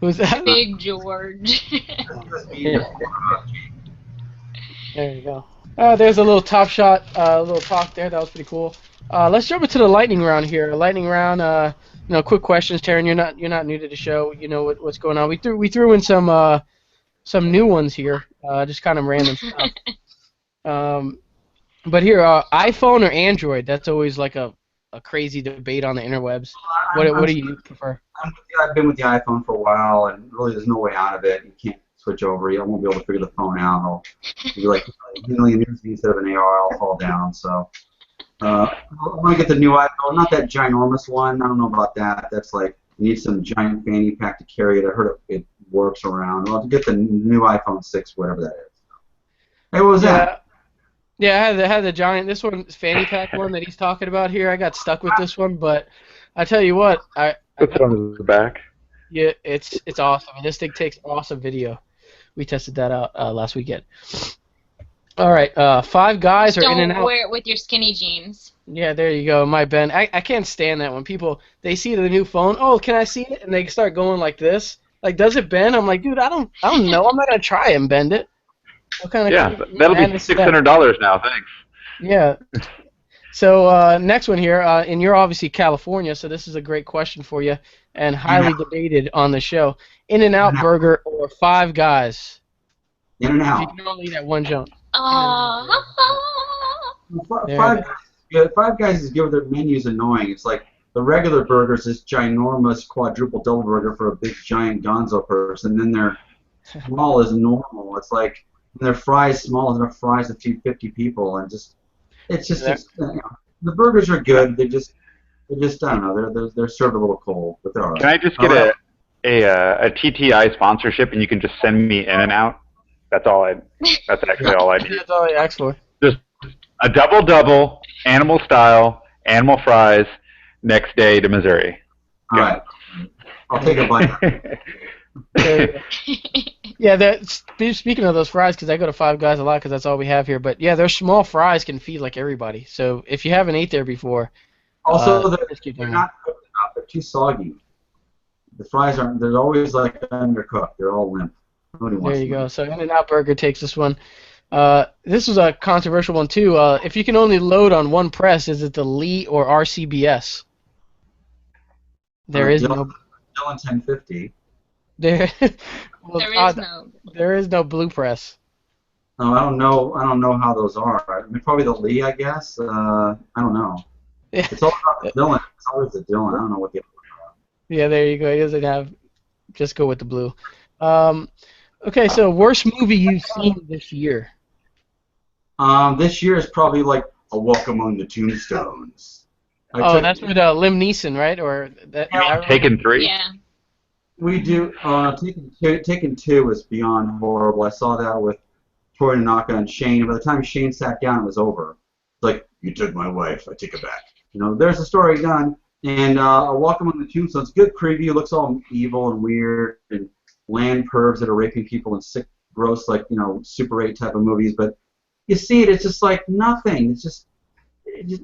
B: Who's that?
F: Big George.
B: There you go. There's a little Top Shot, little talk there. That was pretty cool. Let's jump into the lightning round here. Lightning round. Quick questions. Taran, you're not new to the show. You know what's going on. We threw in some new ones here. Just kind of random stuff. But here, iPhone or Android? That's always like a crazy debate on the interwebs. What do you prefer?
D: I've been with the iPhone for a while, and really there's no way out of it. You can't switch over. You won't be able to figure the phone out. It'll be like a million years instead of an AR. I'll fall down. So I want to get the new iPhone. Not that ginormous one. I don't know about that. That's like you need some giant fanny pack to carry it. I heard it works around. Well, to get the new iPhone 6, whatever that is. Hey, what was that?
B: Yeah, I had the giant. This one, fanny pack one that he's talking about here. I got stuck with this one, but I tell you what,
E: Put on the back.
B: Yeah, it's awesome. And this thing takes awesome video. We tested that out last weekend. All right, 5 Guys are in and out.
F: Don't wear it with your skinny jeans.
B: Yeah, there you go, my Ben. I can't stand that when people they see the new phone. Oh, can I see it? And they start going like this. Like, does it bend? I'm like, dude, I don't know. I'm not gonna try and bend it. What kind of
E: that'll be $600 now. Thanks.
B: Yeah. So next one here, and you're obviously California, so this is a great question for you and highly debated on the show. In-N-Out Burger or 5 Guys?
D: In-N-Out.
B: You can only eat at one jump.
D: Five Guys is good. Their menu's annoying. It's like the regular burger's this ginormous quadruple double burger for a big giant gonzo person, and then their small is normal. It's like their fries small as enough fries to feed 50 people, and the burgers are good. They just I don't know. They're served a little cold, but they're all right.
E: Can I just get a TTI sponsorship and you can just send me in and out, that's actually all I need.
B: That's all I asked for.
E: Just a double, animal style, animal fries, next day to Missouri.
D: All right. I'll take a bite.
B: Yeah, speaking of those fries, because I go to Five Guys a lot because that's all we have here. But yeah, their small fries can feed like everybody. So if you haven't ate there before,
D: Also,
B: just keep
D: they're
B: doing
D: not cooked enough. They're too soggy. The fries aren't. They're always like undercooked. They're all limp. Nobody wants
B: There you
D: them.
B: go. So In-N-Out Burger takes this one. This was a controversial one too. If you can only load on one press, is it the Lee or RCBS? There is no.
D: Dylan 1050.
B: There. Well,
F: There is no.
B: There is no blue press.
D: No, I don't know. I don't know how those are. I mean, probably the Lee, I guess. I don't know.
B: Yeah.
D: It's all about the Dylan. It's always the Dylan. I don't know what the.
B: Yeah, there you go. He doesn't have. Just go with the blue. Okay, so worst movie you've seen this year?
D: This year is probably like A Walk Among the Tombstones.
B: That's with Liam Neeson, right? Or that?
E: Taken 3?
F: Yeah.
D: We do. Taken 2 was beyond horrible. I saw that with Tori Tanaka and Shane. And by the time Shane sat down, it was over. It's like, you took my wife. I take it back. You know, there's the story done. And A Walk Among the Tombstones, good preview. Looks all evil and weird and land pervs that are raping people and sick, gross, like, you know, Super 8 type of movies. But you see it, it's just like nothing. It's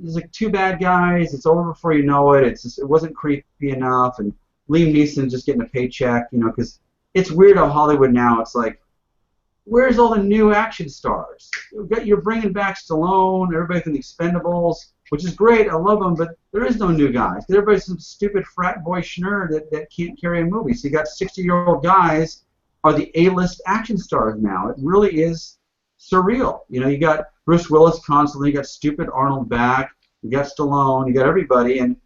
D: like two bad guys. It's over before you know it. It wasn't creepy enough. And Liam Neeson just getting a paycheck, you know, because it's weird how Hollywood now, it's like, where's all the new action stars? You're bringing back Stallone, everybody from the Expendables, which is great. I love them, but there is no new guys. Everybody's some stupid frat boy schnurr that can't carry a movie. So you got 60-year-old guys are the A-list action stars now. It really is surreal. You know, you got Bruce Willis constantly, you got stupid Arnold back, you got Stallone, you got everybody, and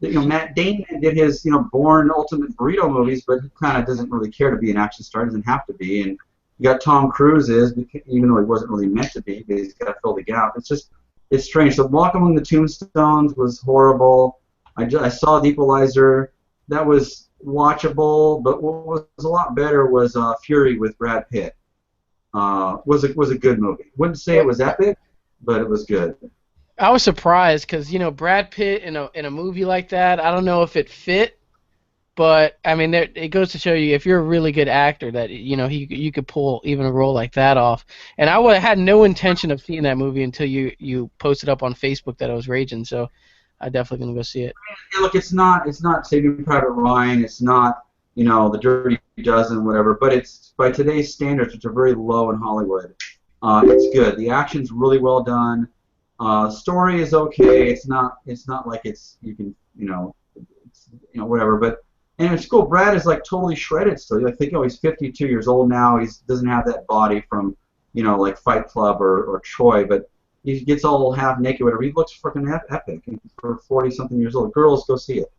D: you know, Matt Damon did his, you know, Bourne Ultimate Burrito movies, but he kind of doesn't really care to be an action star, doesn't have to be. And you got Tom Cruise even though he wasn't really meant to be, because he's got to fill the gap. It's strange. So Walk Among the Tombstones was horrible. I saw The Equalizer. That was watchable, but what was a lot better was Fury with Brad Pitt. Was a good movie. Wouldn't say it was epic, but it was good.
B: I was surprised because, you know, Brad Pitt in a movie like that, I don't know if it fit, but I mean, it goes to show you if you're a really good actor that, you know, you could pull even a role like that off. And I had no intention of seeing that movie until you posted up on Facebook that I was raging, so I'm definitely gonna go see it.
D: Yeah, look, it's not Saving Private Ryan, it's not, you know, The Dirty Dozen, whatever, but it's by today's standards, which are very low in Hollywood. It's good. The action's really well done. Story is okay. It's not like you can, whatever. But and it's cool. Brad is like totally shredded still. I think he's 52 years old now. He doesn't have that body from, you know, like Fight Club or Troy, but he gets all half naked, whatever. He looks freaking epic for 40-something years old. Girls, go see it.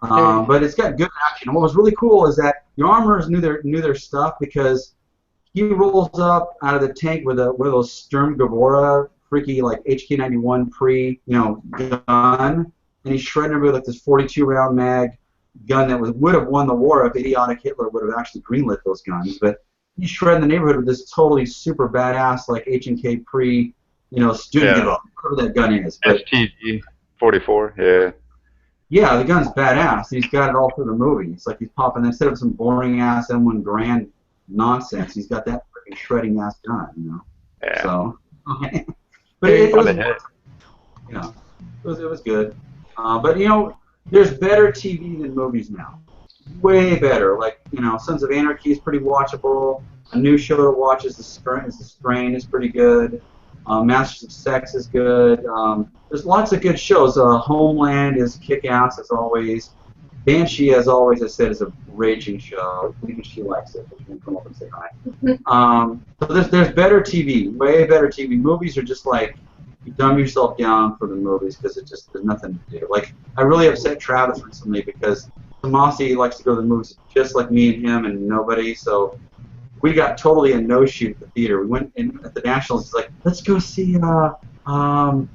D: But it's got good action. And what was really cool is that the armorers knew their stuff, because he rolls up out of the tank with one of those Sturm Gevora freaky like HK-91 gun, and he's shredding everybody with this 42-round mag gun that would have won the war if idiotic Hitler would have actually greenlit those guns. But he's shredding the neighborhood with this totally super badass like H&K student whatever that gun is.
E: STG-44, yeah.
D: Yeah, the gun's badass. He's got it all through the movie. It's like he's popping, instead of some boring ass M1 Garand nonsense, he's got that freaking shredding ass gun, you know.
E: Yeah.
D: So, but it was good. But you know, there's better TV than movies now. Way better. Like, you know, Sons of Anarchy is pretty watchable. A new show to watch is The Strain is pretty good. Masters of Sex is good. There's lots of good shows. Homeland is kick-ass as always. Banshee, as always, I said, is a raging show. Even she likes it. She can come up and say hi. So there's better TV, way better TV. Movies are just like, you dumb yourself down for the movies because there's nothing to do. Like, I really upset Travis recently because Tomasi likes to go to the movies just like me and him and nobody. So we got totally a no-shoot at the theater. We went in at the Nationals. He's like, let's go see Expendables.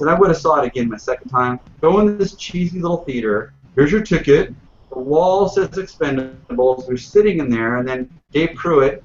D: And I would have saw it again my second time. Go into this cheesy little theater. Here's your ticket. The wall says Expendables. We're sitting in there, and then Dave Pruitt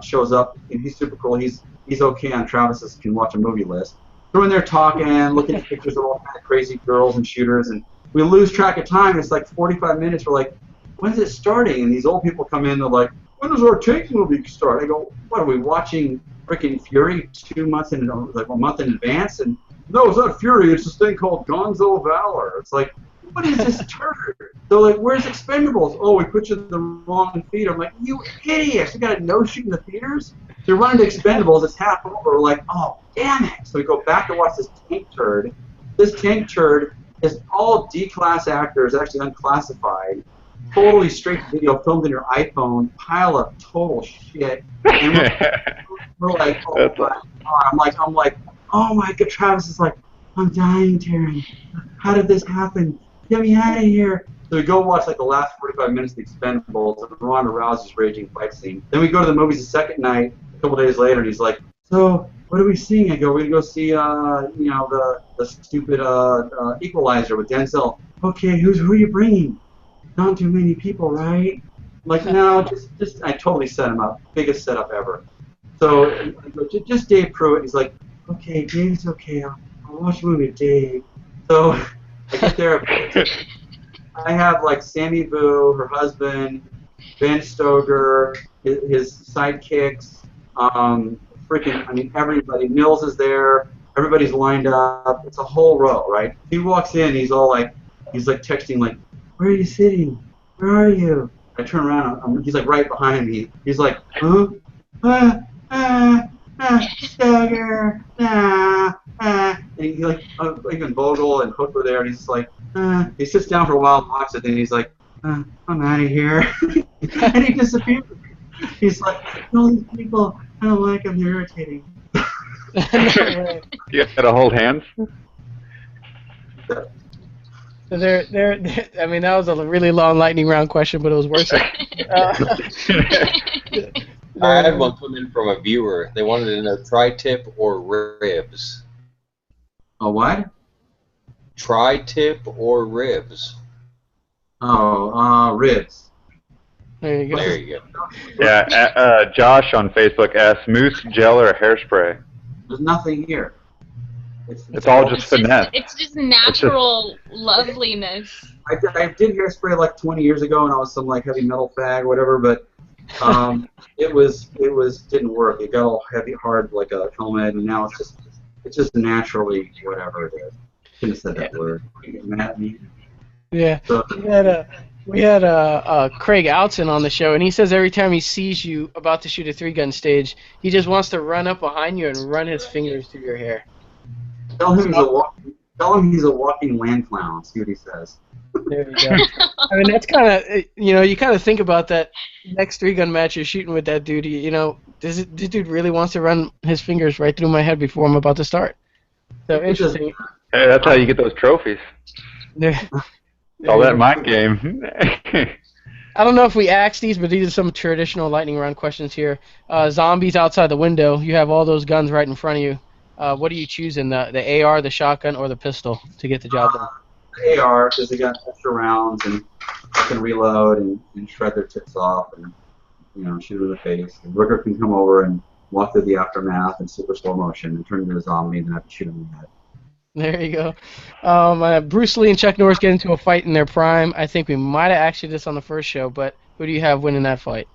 D: shows up, and he's super cool. He's okay on Travis's can watch a movie list. We're in there talking, looking at pictures of all kind of crazy girls and shooters, and we lose track of time. It's like 45 minutes. We're like, when's it starting? And these old people come in. They're like, when does our tank movie start? I go, what are we watching? Freaking Fury 2 months in, like a month in advance? And no, it's not Fury. It's this thing called Gonzo Valor. It's like, what is this turd? They're like, where's Expendables? Oh, we put you in the wrong theater. I'm like, you idiots! You got a no-shoot in the theaters? They're running to Expendables. It's half over. We're like, oh, damn it! So we go back to watch this tank turd. This tank turd is all D-class actors, actually unclassified, totally straight to video, filmed in your iPhone, pile of total shit. And we're like, oh my God. I'm like, oh my God. Travis is like, I'm dying, Taran. How did this happen? Get me out of here. So we go watch like the last 45 minutes of The Expendables and Ronda Rousey's raging fight scene. Then we go to the movies the second night, a couple days later, and he's like, so what are we seeing? I go, we're going to go see, the stupid Equalizer with Denzel. Okay, who are you bringing? Not too many people, right? I'm like, no, just I totally set him up. Biggest setup ever. So I go, just Dave Pruitt. He's like, okay, Dave's okay. I'll watch the movie with Dave. So I get there. I have like Sammy Vu, her husband, Ben Stoker, his sidekicks, everybody. Mills is there. Everybody's lined up. It's a whole row, right? He walks in. He's like texting like, where are you sitting? Where are you? I turn around. He's like right behind me. He's like, huh? Stoker, and he like even Vogel and Hook were there, and he's just like, he sits down for a while and watches it, and he's like, I'm out of here, and he disappears. He's like, all these people, I don't like them, they're irritating.
E: You gotta hold hands.
B: So I mean, that was a really long lightning round question, but it was worth it.
C: I had one come in from a viewer. They wanted to know tri-tip or ribs.
D: A what?
C: Tri-tip or ribs.
D: Oh, ribs.
B: There you go.
C: There you go.
E: Yeah, Josh on Facebook asked, mousse, gel, or hairspray?
D: There's nothing here.
E: It's all just finesse.
F: It's just natural loveliness.
D: I did hairspray like 20 years ago, and I was some like heavy metal fag or whatever, but it didn't work. It got all heavy, hard like a helmet, and now it's just naturally whatever it is. Shouldn't have said that word. You get mad at me?
B: Yeah.
D: So,
B: We had Craig Outson on the show, and he says every time he sees you about to shoot a 3-gun stage, he just wants to run up behind you and run his fingers through your hair.
D: tell him he's a walking land clown. See what he says.
B: There you go. I mean, that's kind of, you kind of think about that next 3-gun match you're shooting with that dude. This dude really wants to run his fingers right through my head before I'm about to start. So interesting.
E: Hey, that's how you get those trophies. All that mind game.
B: I don't know if we asked these, but these are some traditional lightning round questions here. Zombies outside the window. You have all those guns right in front of you. What are you choosing, the AR, the shotgun, or the pistol to get the job done?
D: The AR, because they got extra rounds and I can reload and shred their tips off and shoot them in the face. And Rooker can come over and walk through the aftermath in super slow motion and turn into a zombie and then I have to shoot him in the head.
B: There you go. Bruce Lee and Chuck Norris get into a fight in their prime. I think we might have asked you this on the first show, but who do you have winning that fight?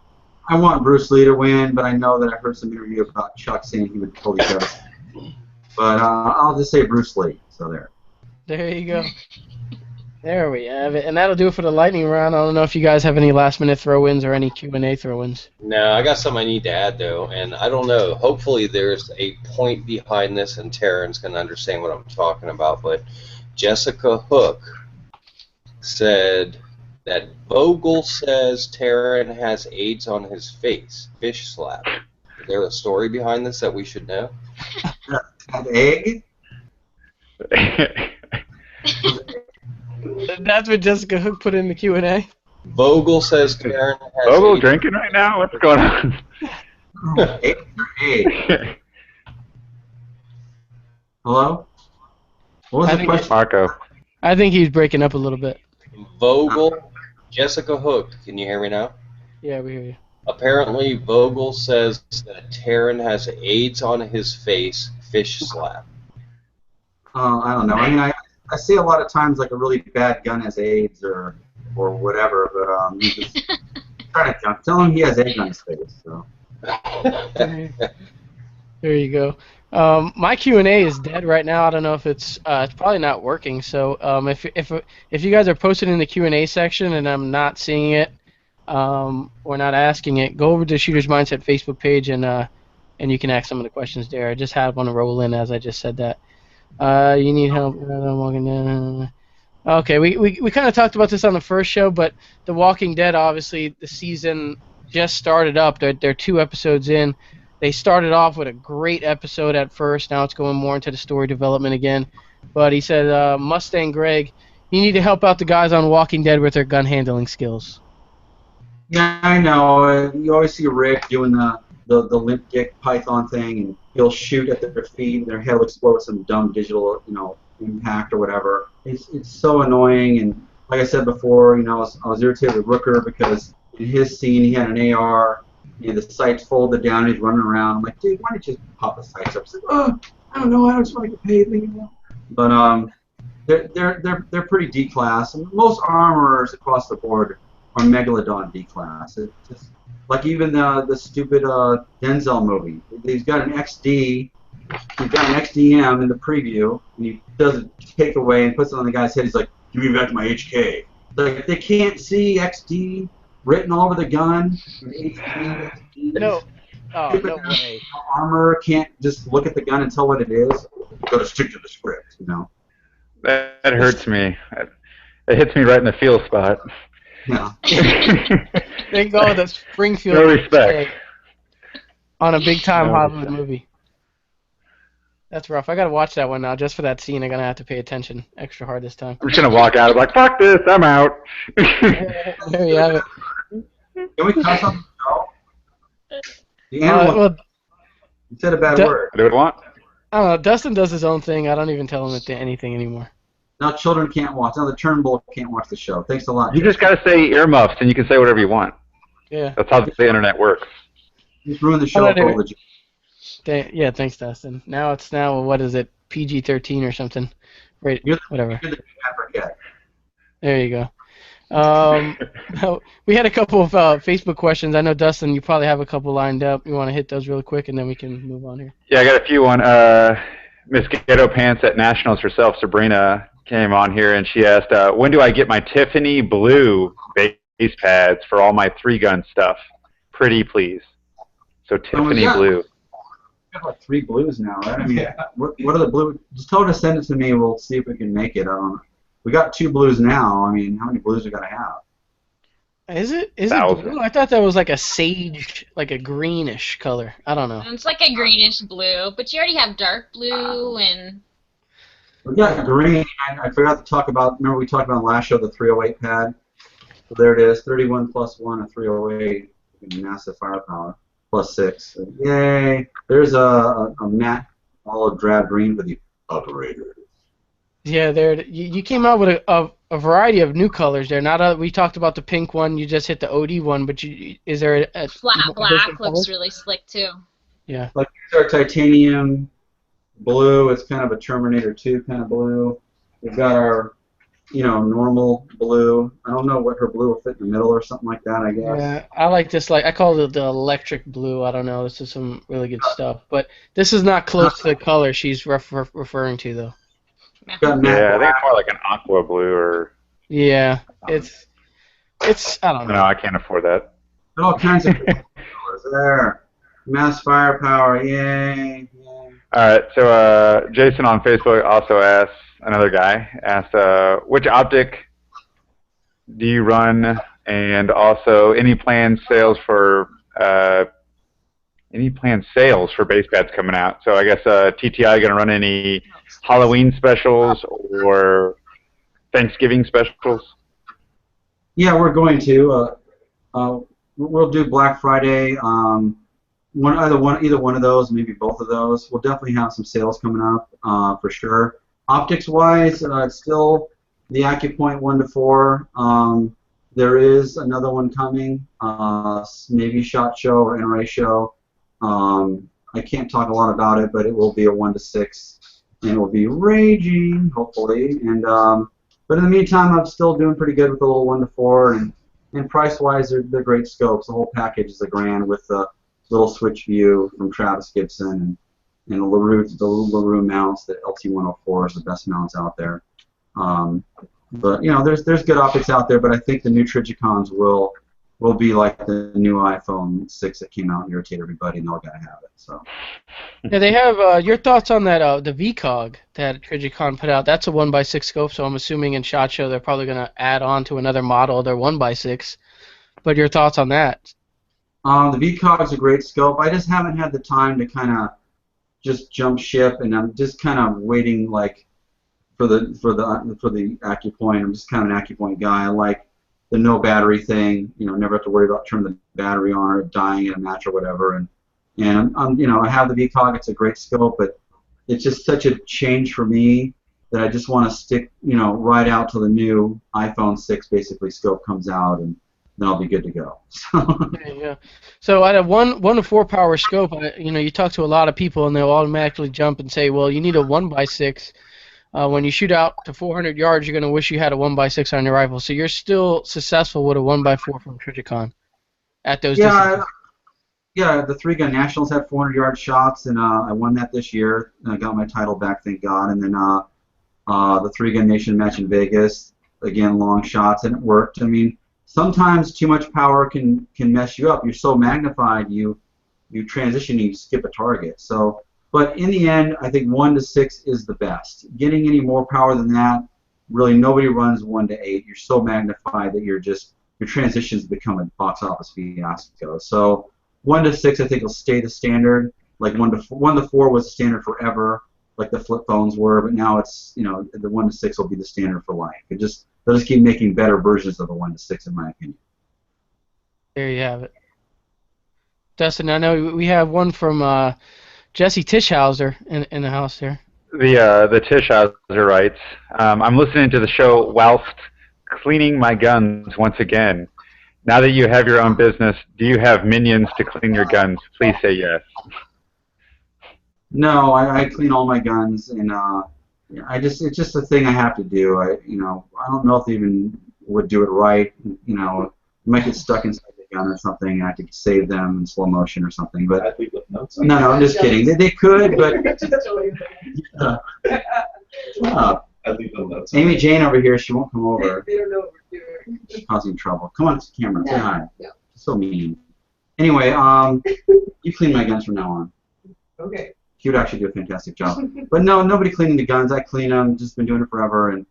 D: I want Bruce Lee to win, but I know that I heard some interview about Chuck saying he would totally get us. But I'll just say Bruce Lee. So there.
B: There you go. There we have it. And that'll do it for the lightning round. I don't know if you guys have any last-minute throw-ins or any Q&A throw-ins.
C: No, I got something I need to add, though, and I don't know. Hopefully there's a point behind this, and Taran's going to understand what I'm talking about, but Jessica Hook said that Vogel says Taran has AIDS on his face. Fish slap. Is there a story behind this that we should know?
D: An egg?
B: That's what Jessica Hook put in the Q&A.
C: Vogel says Taran has
E: Vogel
C: AIDS.
E: drinking right now? What's going on?
D: Egg. Hello? What was the question?
E: Marco.
B: I think he's breaking up a little bit.
C: Vogel Jessica Hook, can you hear me now?
B: Yeah, we hear you.
C: Apparently, Vogel says that Taran has AIDS on his face, fish slap.
D: I don't know. I mean, I see a lot of times like a really bad gun has AIDS or whatever, but he's just trying to tell him he has AIDS on his face. So.
B: There you go. My Q&A is dead right now. I don't know if it's probably not working. So if you guys are posting in the Q&A section and I'm not seeing it or not asking it, go over to Shooter's Mindset Facebook page and you can ask some of the questions there. I just had one roll in as I just said that. You need help. I'm walking down. Okay, we kind of talked about this on the first show, but The Walking Dead, obviously, the season just started up. They're 2 episodes in. They started off with a great episode at first. Now it's going more into the story development again. But he said, Mustang Greg, you need to help out the guys on Walking Dead with their gun handling skills.
D: Yeah, I know. You always see Rick doing the limp dick python thing, and he'll shoot at their feet, and their head will explode with some dumb digital, impact or whatever. It's so annoying, and like I said before, I was irritated with Rooker because in his scene he had an AR, the sights folded down, he's running around. I'm like, dude, why don't you just pop the sights up? He's like, oh, I don't know, I just want to get paid. But they're pretty D class, and most armorers across the board are Megalodon D class. It's just like even the stupid Denzel movie. He's got an XD. He's got an XDM in the preview, and he does a takeaway and puts it on the guy's head. He's like, "Give me back my HK." Like they can't see XD written all over the gun. XD.
B: No. Oh, no way.
D: Armor can't just look at the gun and tell what it is. You got to stick to the script,
E: That hurts me. It hits me right in the feel spot.
D: Yeah.
B: Thank God that Springfield
E: No respect.
B: on a big-time
E: No
B: Hollywood
E: respect.
B: movie. That's rough. I gotta watch that one now. Just for that scene, I'm gonna have to pay attention extra hard this time.
E: I'm just gonna walk out. I'm like, fuck this. I'm out.
B: There you have it.
D: Can we cuss on the show? The animal.
B: Well,
D: You said a bad word.
E: I do what I want.
B: I don't know. Dustin does his own thing. I don't even tell him anything anymore.
D: Now children can't watch. Now the Turnbull can't watch the show. Thanks a lot.
E: You just gotta say earmuffs, and you can say whatever you want.
B: Yeah.
E: That's how the internet works.
D: You just ruined the show.
B: How about
D: For
B: Yeah, thanks, Dustin. Now what is it, PG-13 or something? Right, whatever.
D: You're the I forget.
B: There you go. We had a couple of Facebook questions. I know, Dustin, you probably have a couple lined up. You want to hit those really quick, and then we can move on here.
E: Yeah, I got a few. One, Miss Ghetto Pants at Nationals herself, Sabrina, came on here, and she asked, when do I get my Tiffany blue base pads for all my 3-gun stuff? Pretty please. So Tiffany blue.
D: We have like 3 blues now, right? I mean, what are the blue? Just tell her to send it to me. We'll see if we can make it. I don't know. We got 2 blues now. I mean, how many blues we gotta have?
B: Is it
E: Thousand.
B: blue? I thought that was like a sage, like a greenish color. I don't know.
F: It's like a greenish blue, but you already have dark blue and.
D: We got green. I forgot to talk about. Remember we talked about on the last show the 308 pad. So there it is. 31 plus 1 and 308. Massive firepower. Plus 6. So, yay! There's a matte olive drab green for the operators.
B: Yeah, there. You came out with a variety of new colors there. Not we talked about the pink one. You just hit the OD one, but is there a
F: Flat black
B: different
F: looks
B: colors?
F: really slick too.
B: Yeah.
D: Like these are titanium blue. It's kind of a Terminator 2 kind of blue. We've got our, normal blue. I don't know what her blue will fit in the middle or something like that, I guess.
B: Yeah, I like this. Like I call it the electric blue. I don't know. This is some really good stuff. But this is not close to the color she's referring to, though.
D: We've got matte
E: Yeah, I think
D: black.
E: it's more like an aqua blue or.
B: Yeah, it's. I don't know.
E: No, I can't afford that.
D: All kinds of colors there. Mass firepower, yay!
E: All right, so Jason on Facebook also asked, another guy asked, which optic do you run, and also any planned sales for base pads coming out? So I guess TTI going to run any Halloween specials or Thanksgiving specials?
D: Yeah, we're going to. We'll do Black Friday. Either one of those, maybe both of those. We'll definitely have some sales coming up for sure. Optics wise, it's still the AccuPoint 1 to 4. There is another one coming, maybe SHOT Show or NRA Show. I can't talk a lot about it, but it will be a 1-6, and it will be raging, hopefully. And but in the meantime, I'm still doing pretty good with the little 1-4, and price-wise, they're great scopes. The whole package is $1,000 with the little switch view from Travis Gibson and the LaRue mounts. The LT104 is the best mounts out there. But you know, there's good optics out there, but I think the new Trigicons will be like the new iPhone 6 that came out and irritate everybody, and they'll gotta have it. So.
B: Yeah, they have your thoughts on that the VCOG that Trigicon put out. That's a 1x6 scope, so I'm assuming in SHOT Show they're probably gonna add on to another model their 1x6. But your thoughts on that?
D: The VCOG is a great scope. I just haven't had the time to kind of just jump ship, and I'm just kind of waiting like for the AccuPoint. I'm just kind of an AccuPoint guy. I like the no battery thing. You know, never have to worry about turning the battery on or dying in a match or whatever. And you know, I have the VCOG. It's a great scope, but it's just such a change for me that I just want to stick, you know, right out till the new iPhone 6 basically scope comes out, and then I'll be good to go.
B: Yeah. So at a 1-4 power scope, you know, you talk to a lot of people and they'll automatically jump and say, well, you need a 1x6. When you shoot out to 400 yards, you're going to wish you had a 1x6 on your rifle. So you're still successful with a 1x4 from Trigicon at those distances.
D: Yeah, the 3-gun nationals had 400-yard shots, and I won that this year. And I got my title back, thank God. And then the 3-gun nation match in Vegas, again, long shots, and it worked. I mean, sometimes too much power can mess you up. You're so magnified, you transition, you skip a target. So, but in the end, I think 1-6 is the best. Getting any more power than that, really nobody runs 1-8. You're so magnified that your transitions become a box office fiasco. So 1-6, I think, will stay the standard. Like 1-4 was the standard forever, like the flip phones were. But now it's, you know, the 1-6 will be the standard for life. They'll just keep making better versions of the 1-6, in my opinion.
B: There you have it. Dustin, I know we have one from Jesse Tischhauser in the house there.
E: The Tischhauser writes, I'm listening to the show whilst cleaning my guns once again. Now that you have your own business, do you have minions to clean your guns? Please say yes.
D: No, I clean all my guns, and it's just a thing I have to do. I don't know if they even would do it right. You know, you might get stuck inside the gun or something, and I have to save them in slow motion or something. But no, I'm just kidding. They could, but Amy Jane over here, she won't come over.
A: They don't know what we're doing.
D: She's causing trouble. Come on, camera, say hi.
A: Yeah.
D: So mean. Anyway, you clean my guns from now on.
A: Okay.
D: He would actually do a fantastic job. But no, nobody cleaning the guns. I clean them. Just been doing it forever, and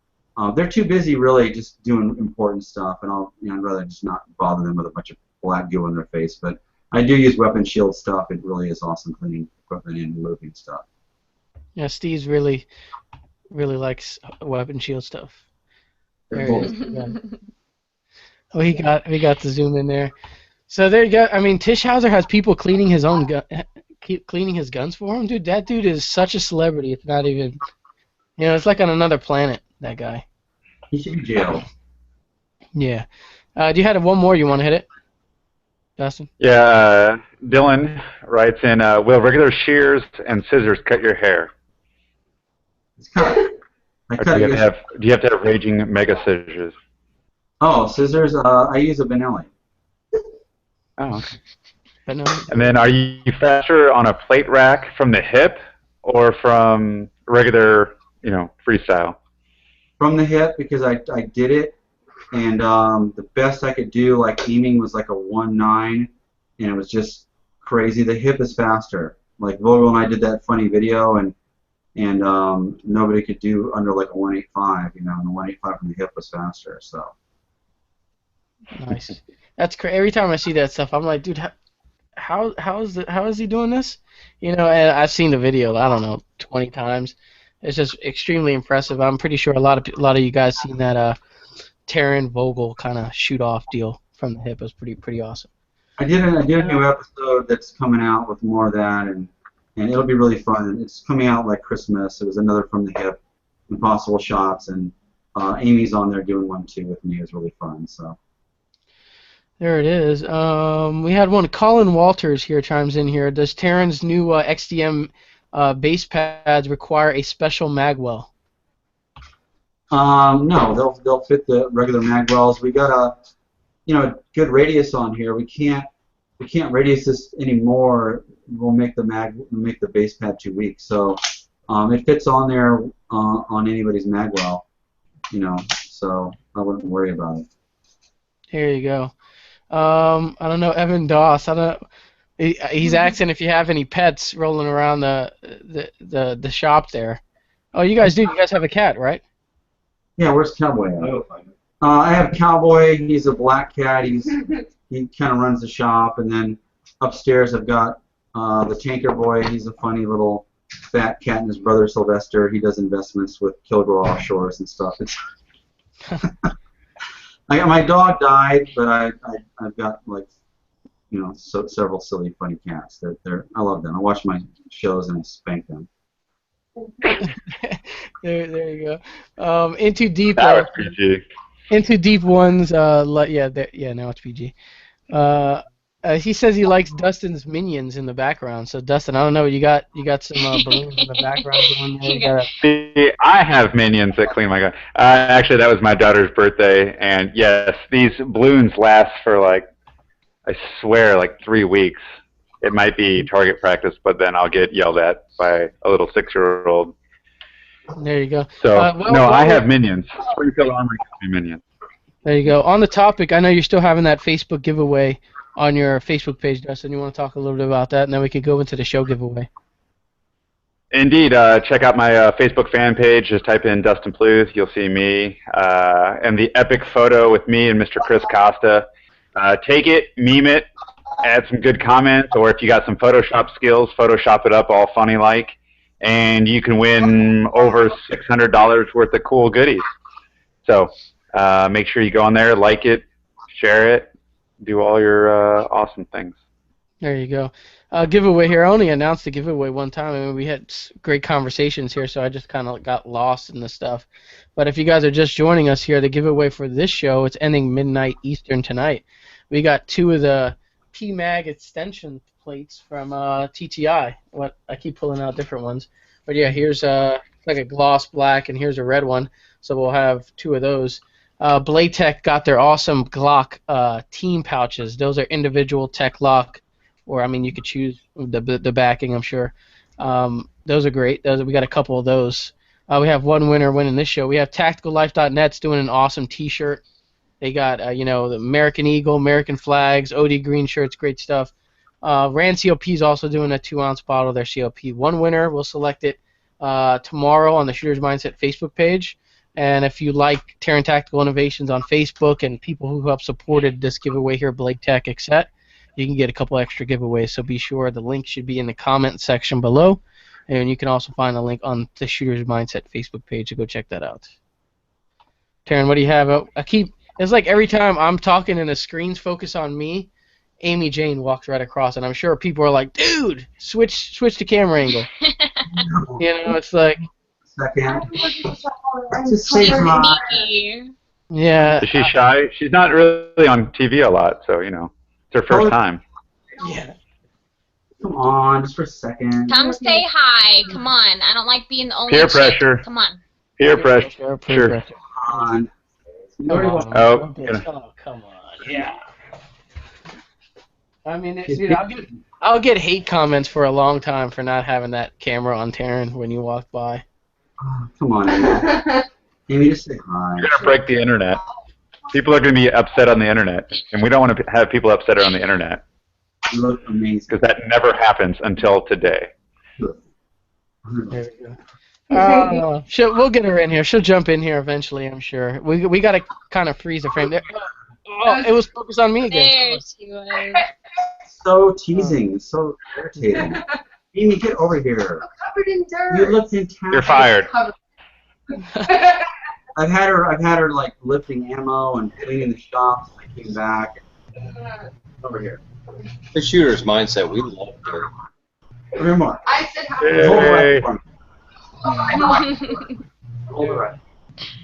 D: they're too busy really just doing important stuff. And I'd rather just not bother them with a bunch of black goo on their face. But I do use weapon shield stuff. It really is awesome cleaning equipment and moving stuff.
B: Yeah, Steve's really likes weapon shield stuff. There it is. Yeah. Oh, we got the zoom in there. So there you go. I mean, Tischhauser has people cleaning his own cleaning his guns for him, dude. That dude is such a celebrity. It's not even, you know, it's like on another planet. That guy.
D: He should be jailed.
B: Yeah. Do you have one more? You want to hit it, Dustin?
E: Yeah. Dylan writes in, will regular shears and scissors cut your hair?
D: It's cut.
E: Do you have to have raging mega scissors?
D: Oh, scissors. I use a Benelli.
E: Oh, okay.
B: Benelli.
E: And then, are you faster on a plate rack from the hip or from regular, you know, freestyle?
D: From the hip, because I did it, and the best I could do, like aiming, was like a 1.9, and it was just crazy. The hip is faster. Like Vogel and I did that funny video, and nobody could do under like a 1.85, you know, and the 1.85 from the hip was faster. So.
B: Nice. That's crazy. Every time I see that stuff, I'm like, dude, how is he doing this? You know, and I've seen the video, I don't know, 20 times. It's just extremely impressive. I'm pretty sure a lot of you guys seen that Taran Vogel kind of shoot off deal from the hip. It was pretty awesome.
D: I did a new episode that's coming out with more of that, and it'll be really fun. It's coming out like Christmas. It was another from the hip, impossible shots, and Amy's on there doing one too with me. It was really fun. So
B: There it is. We had one. Colin Walters here chimes in here. Does Taran's new XDM base pads require a special magwell?
D: No, they'll fit the regular magwells. We got a good radius on here. We can't radius this anymore. We'll make the base pad too weak. So it fits on there on anybody's magwell. So I wouldn't worry about it.
B: Here you go. I don't know, Evan Doss. I don't. He's asking if you have any pets rolling around the shop there. Oh, you guys do. You guys have a cat, right?
D: Yeah, where's Cowboy at? I have Cowboy. He's a black cat. He kind of runs the shop, and then upstairs I've got the Tanker Boy. He's a funny little fat cat, and his brother Sylvester. He does investments with Kilgore Offshores and stuff. My dog died, but I've got several silly funny cats. I love them. I watch my shows and I spank them.
B: there you go. Into deep.
E: That was PG.
B: Into deep ones. Now it's PG. He says he likes Dustin's minions in the background. So Dustin, I don't know. You got some balloons in the background going there.
E: See, I have minions that clean my gun. Actually, that was my daughter's birthday, and yes, these balloons last for I swear, 3 weeks. It might be target practice, but then I'll get yelled at by a little 6-year-old.
B: There you go.
E: So I have minions. Springfield Armor gives me minions.
B: There you go. On the topic, I know you're still having that Facebook giveaway on your Facebook page, Dustin. You want to talk a little bit about that, and then we can go into the show giveaway.
E: Indeed. Check out my Facebook fan page. Just type in Dustin Pluth. You'll see me and the epic photo with me and Mr. Chris Costa. Take it, meme it, add some good comments, or if you got some Photoshop skills, Photoshop it up all funny-like, and you can win over $600 worth of cool goodies. So make sure you go on there, like it, share it, do all your awesome things.
B: There you go. Giveaway here. I only announced the giveaway one time. I mean, we had great conversations here, so I just kind of got lost in the stuff. But if you guys are just joining us here, the giveaway for this show, it's ending midnight Eastern tonight. We got 2 of the PMAG extension plates from TTI. I keep pulling out different ones. But yeah, here's like a gloss black, and here's a red one. So we'll have 2 of those. Blade Tech got their awesome Glock team pouches. Those are individual Tech Lock, or I mean, you could choose the backing, I'm sure. Those are great. We got a couple of those. We have one winner winning this show. We have TacticalLife.net's doing an awesome T-shirt. They got the American Eagle, American flags, OD green shirts, great stuff. Rand COP is also doing a 2-ounce bottle of their COP. One winner, we'll select it tomorrow on the Shooter's Mindset Facebook page. And if you like Taran Tactical Innovations on Facebook and people who have supported this giveaway here, Blake Tech, etc., you can get a couple extra giveaways. So be sure the link should be in the comment section below. And you can also find a link on the Shooter's Mindset Facebook page to go check that out. Taran, what do you have? It's like every time I'm talking and the screens focus on me, Amy Jane walks right across, and I'm sure people are like, dude, switch the camera angle. It's like...
D: Second.
B: Yeah.
E: Is she shy? She's not really on TV a lot, so, it's her first time.
B: Yeah.
D: Come on, just for a second.
F: Come say hi. Come on. I don't like being the only
E: Peer
F: chick.
E: pressure.
F: Come on.
E: Peer pressure.
B: Sure.
D: Come on.
E: Oh,
B: come on. Yeah. I mean, dude, I'll get hate comments for a long time for not having that camera on Taran when you walk by.
D: Oh, come on, Amy. Amy, just say hi.
E: You're going to break the internet. People are going to be upset on the internet, and we don't want to have people upset on the internet.
D: You look amazing.
E: Because that never happens until today.
B: There we go. We'll get her in here. She'll jump in here eventually, I'm sure. We got to kind of freeze the frame there. Oh, it was focused on me again.
F: There she was.
D: So teasing, so irritating. Amy, get over here.
A: Covered in dirt.
D: You look fantastic.
E: You're fired.
D: I've had her like lifting ammo and cleaning the shops. I came back. Over here.
C: The Shooter's Mindset, we love dirt.
D: Come here more.
A: I said how
E: Hey.
D: Hold the right for me. Hold the right.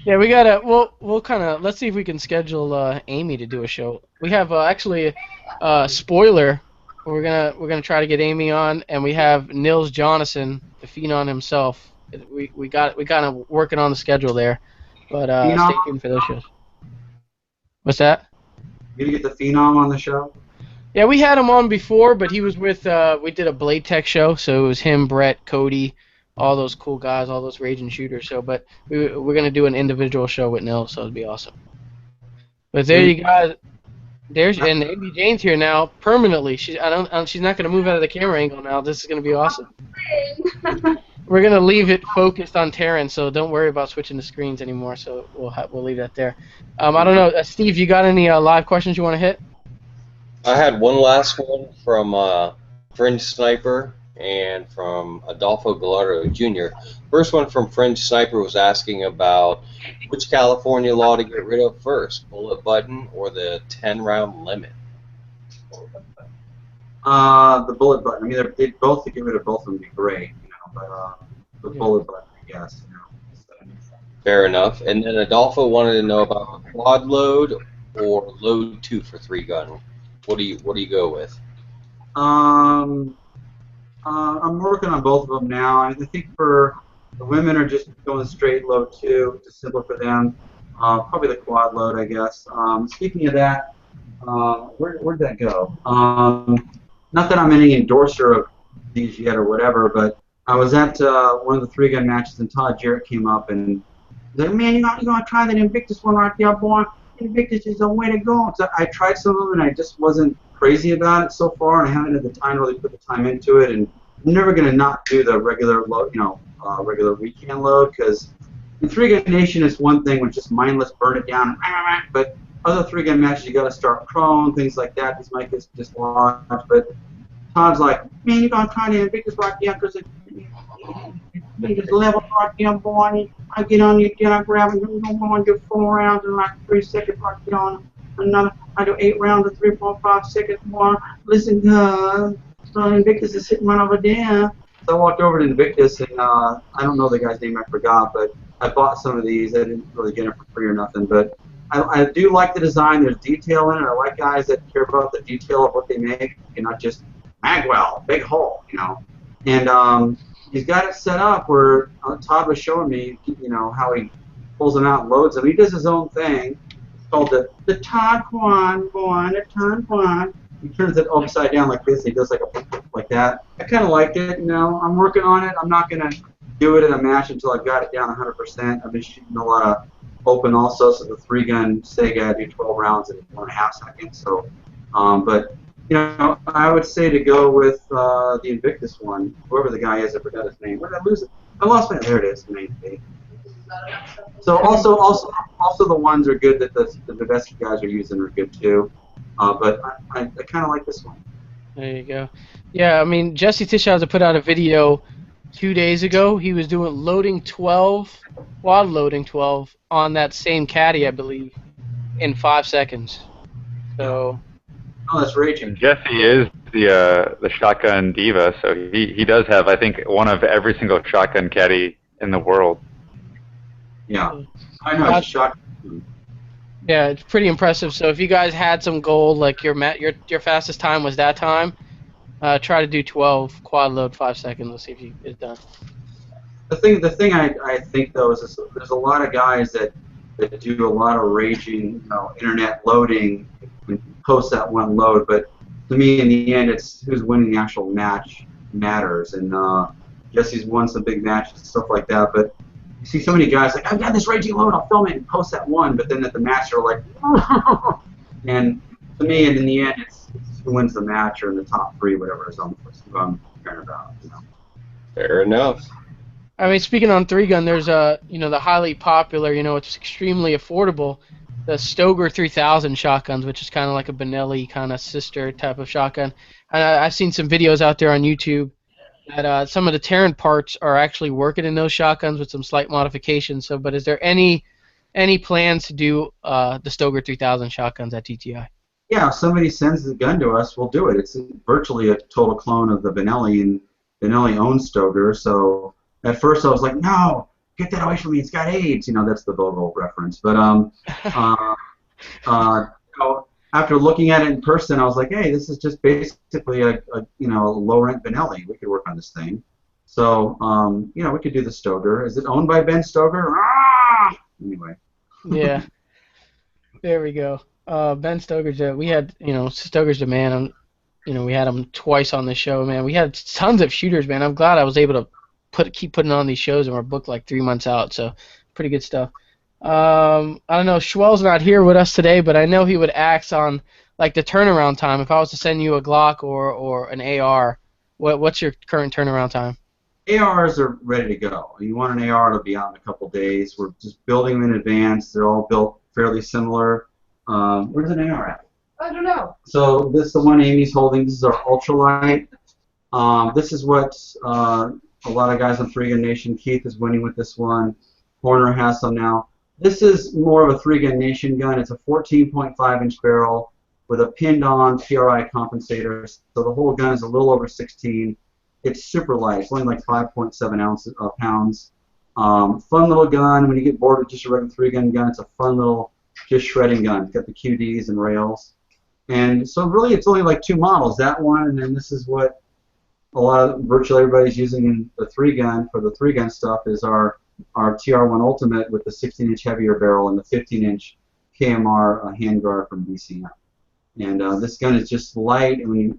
B: Yeah, we gotta. We'll kind of. Let's see if we can schedule Amy to do a show we have actually a spoiler. We're gonna try to get Amy on, and we have Nils Jonasson, the Phenom himself. We kind of working on the schedule there, but
D: Phenom?
B: stay tuned for those shows. What's that?
D: You gonna get the Phenom on the show?
B: Yeah, we had him on before, but he was with we did a Blade Tech show, so it was him, Brett, Cody, all those cool guys, all those raging shooters. So, but we're gonna do an individual show with Nils, so it'll be awesome. But there you guys. There's and Amy Jane's here now permanently. She's not gonna move out of the camera angle now. This is gonna be awesome. We're gonna leave it focused on Taran, so don't worry about switching the screens anymore. So we'll leave that there. I don't know, Steve, you got any live questions you want to hit?
C: I had one last one from Fringe Sniper and from Adolfo Gallardo Jr. First one from Fringe Sniper was asking about which California law to get rid of first, bullet button or the 10-round limit.
D: The bullet button. I mean, they both to get rid of both of them would be great, you know. But the bullet button, I guess. You know.
C: Fair enough. And then Adolfo wanted to know about the quad load or load 2 for 3-gun. What do you go with?
D: I'm working on both of them now. I think for the women are just going straight load 2, just simpler for them. Probably the quad load, I guess. Speaking of that, where'd that go? Not that I'm any endorser of these yet or whatever, but I was at one of the 3-gun matches and Todd Jarrett came up and he's like, man, you gotta try that Invictus one right there, boy. Invictus is the way to go. So I tried some of them and I just wasn't crazy about it so far, and I haven't had the time to really put the time into it. And I'm never gonna not do the regular load, regular weekend load, because the 3-gun nation is one thing, which just mindless burn it down, but other 3-gun matches you gotta start prone, things like that. These might get dislodged, but Todd's like, man, you gotta try the Invictus right there, because you just level right there, boy. I get on you, I grab it, you go on, do 4 rounds in like 3 seconds, right there on another. I do 8 rounds in 3, 4, 5 seconds more. Listen, so Invictus is sitting right over there. So I walked over to Invictus, and I don't know the guy's name, I forgot, but I bought some of these. I didn't really get them for free or nothing, but I do like the design. There's detail in it. I like guys that care about the detail of what they make, and not just magwell, big hole, you know. And he's got it set up where Todd was showing me, how he pulls them out and loads them. He does his own thing. It's called the Todd Quan, boy, the Todd Quan. He turns it upside down like this. He does like that. I kind of liked it. I'm working on it. I'm not gonna do it in a match until I've got it down 100%. I've been shooting a lot of open also, so the 3-gun Sega, I do 12 rounds in 1.5 seconds. So, but I would say to go with the Invictus one, whoever the guy is. I forgot his name. Where did I lose it? I lost my. There it is. So also the ones are good that the best guys are using are good too. But I kind of like this one.
B: There you go. Yeah, I mean, Jesse Tischhauser put out a video 2 days ago. He was doing loading 12, quad loading 12 on that same caddy, I believe, in 5 seconds. So.
D: Oh, that's raging.
E: Jesse is the shotgun diva, so he does have, I think, one of every single shotgun caddy in the world.
D: Yeah, I know. It's shotgun.
B: Yeah, it's pretty impressive. So if you guys had some goal, like your fastest time was that time, try to do 12 quad load 5 seconds. Let's see if you get it done.
D: The thing I think though is there's a lot of guys that do a lot of raging, internet loading and post that one load. But to me, in the end, it's who's winning the actual match matters. And Jesse's won some big matches and stuff like that. But you see so many guys like, I've got this raging load, I'll film it and post that one. But then at the match, they're like, and to me, and in the end, it's who wins the match or in the top 3, whatever is on who I'm caring about.
C: Fair enough.
B: I mean, speaking on 3-gun, there's the highly popular, it's extremely affordable, the Stoeger 3000 shotguns, which is kind of like a Benelli kind of sister type of shotgun. And I've seen some videos out there on YouTube that some of the Taran parts are actually working in those shotguns with some slight modifications. So, but is there any plans to do the Stoeger 3000 shotguns at TTI?
D: Yeah, if somebody sends the gun to us, we'll do it. It's virtually a total clone of the Benelli, and Benelli owns Stoeger, so at first I was like, no, get that away from me, it's got AIDS. That's the Bobo reference. But after looking at it in person, I was like, hey, this is just basically a low-rent Benelli. We could work on this thing. So, we could do the Stoker. Is it owned by Ben Stoker? Ah! Anyway.
B: Yeah. There we go. Ben Stoker's. We had, Stoker's the man. We had him twice on the show, man. We had tons of shooters, man. I'm glad I was able to keep putting on these shows, and we're booked like 3 months out. So, pretty good stuff. I don't know. Schwell's not here with us today, but I know he would ask on like the turnaround time. If I was to send you a Glock or an AR, what's your current turnaround time?
D: ARs are ready to go. You want an AR to be out in a couple days. We're just building them in advance. They're all built fairly similar. Where's an AR at?
A: I don't know.
D: So this is the one Amy's holding. This is our ultralight. This is what a lot of guys on 3 Gun Nation. Keith is winning with this one. Horner has some now. This is more of a 3 Gun Nation gun. It's a 14.5-inch barrel with a pinned-on PRI compensator. So the whole gun is a little over 16. It's super light. It's only like 5.7 pounds. Fun little gun. When you get bored with just a regular 3 Gun gun, it's a fun little just shredding gun. It's got the QDs and rails. And so really it's only like 2 models. That one, and then this is what virtually everybody's using in the 3 Gun for the 3 Gun stuff is our TR1 Ultimate with the 16-inch heavier barrel and the 15-inch KMR handguard from BCM. And this gun is just light. And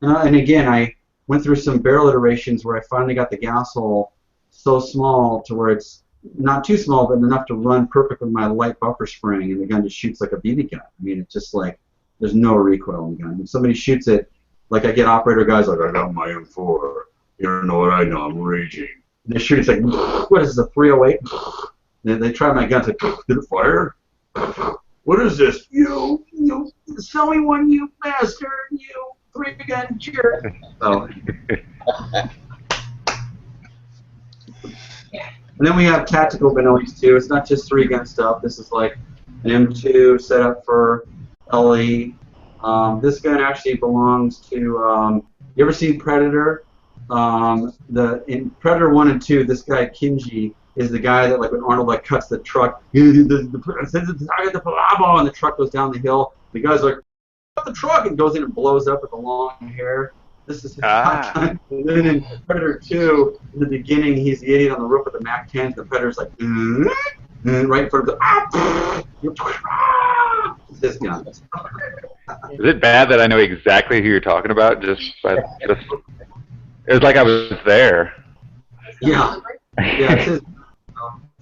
D: again, I went through some barrel iterations where I finally got the gas hole so small to where it's not too small, but enough to run perfect with my light buffer spring, and the gun just shoots like a BB gun. I mean, it's just like there's no recoil in the gun. When somebody shoots it, like I get operator guys like, I got my M4. You don't know what I know. I'm raging. And they shoot, it's like, what is this, a 308? They try my gun, it's like, did it fire? What is this? You sell me one, you bastard, you 3 Gun jerk. So. And then we have tactical Benellis too. It's not just 3 Gun stuff. This is like an M2 set up for LE. This gun actually belongs to. You ever seen Predator? In Predator 1 and 2, this guy Kinji is the guy that, like, when Arnold like cuts the truck, and the truck goes down the hill. The guy's like, "Cut the truck!" and goes in and blows up with the long hair. This is his shotgun. And then in Predator 2, in the beginning, he's the idiot on the roof with the MAC-10. The Predator's like, right in front of the, it's this gun.
E: Is it bad that I know exactly who you're talking about? It was like I was there.
D: Yeah. Yeah. It's his,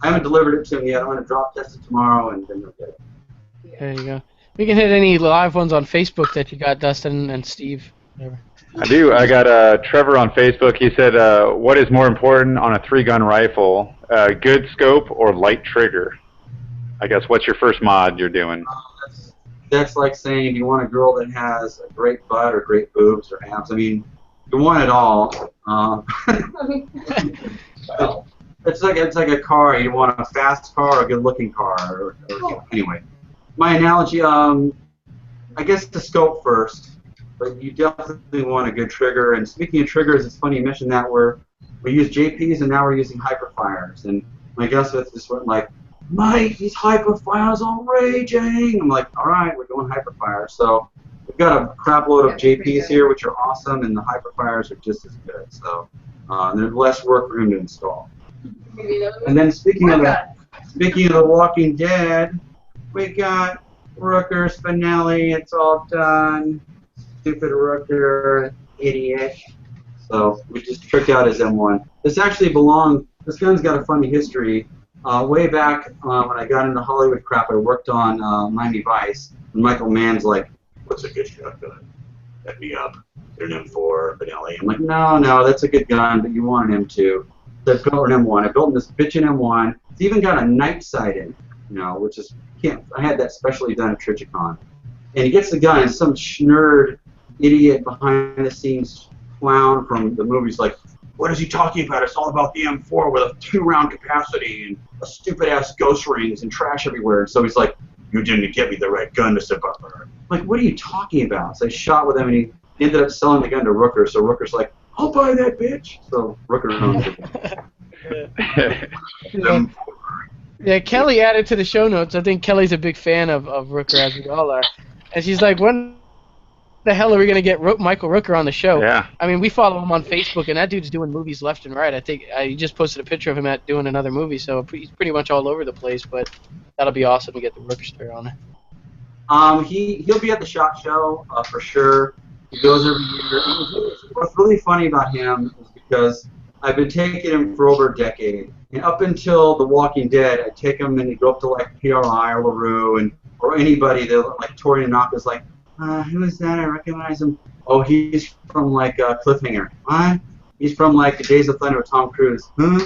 D: I haven't delivered it to him yet. I'm going to drop test it tomorrow, and then you'll get it.
B: There you go. We can hit any live ones on Facebook that you got, Dustin and Steve. Whatever.
E: I do. I got Trevor on Facebook. He said, what is more important on a 3 Gun rifle, good scope or light trigger? I guess, what's your first mod you're doing?
D: That's like saying, do you want a girl that has a great butt or great boobs or abs? I mean, you want it all. It's like a car. You want a fast car or a good-looking car. Anyway, my analogy, I guess the scope first. But you definitely want a good trigger. And speaking of triggers, it's funny you mentioned that we use JPs and now we're using hyperfires. And my guest with just went like, Mike, these hyperfires are raging. I'm like, all right, we're doing hyperfire. So we've got a crap load of JPs here, which are awesome, and the hyperfires are just as good. So there's less work for him to install. And then speaking of The Walking Dead, we got Rooker, Spinelli. It's all done. Stupid Rooker, idiot. So we just tricked out his M1. This actually this gun's got a funny history. Way back when I got into Hollywood crap, I worked on Miami Vice, and Michael Mann's like, what's a good shotgun? Set me up. They're an M4, Benelli. I'm like, no, that's a good gun, but you want an M2. So I built an M1. I built this bitchin' M1. It's even got a night sight in, which is, I had that specially done at Trichicon. And he gets the gun, and some schnurred idiot behind-the-scenes clown from the movie's like, what is he talking about? It's all about the M4 with a 2-round capacity and a stupid-ass ghost rings and trash everywhere. And so he's like, you didn't get me the right gun, Mr. Butler. I'm like, what are you talking about? So I shot with him, and he ended up selling the gun to Rooker. So Rooker's like, I'll buy that bitch. So Rooker owns it.
B: Yeah, Kelly added to the show notes. I think Kelly's a big fan of Rooker, as we all are. And she's like, when the hell are we gonna get Michael Rooker on the show?
E: Yeah.
B: I mean, we follow him on Facebook, and that dude's doing movies left and right. I think he just posted a picture of him doing another movie, so he's pretty much all over the place. But that'll be awesome to get the Rooker story on there.
D: He'll be at the SHOT Show for sure. He goes every year. What's really funny about him is because I've been taking him for over a decade, and up until The Walking Dead, I'd take him and he'd go up to like PRI or LaRue or anybody that like Tori Tanaka's like, who is that? I recognize him. Oh, he's from like Cliffhanger. What? He's from like Days of Thunder with Tom Cruise. Huh?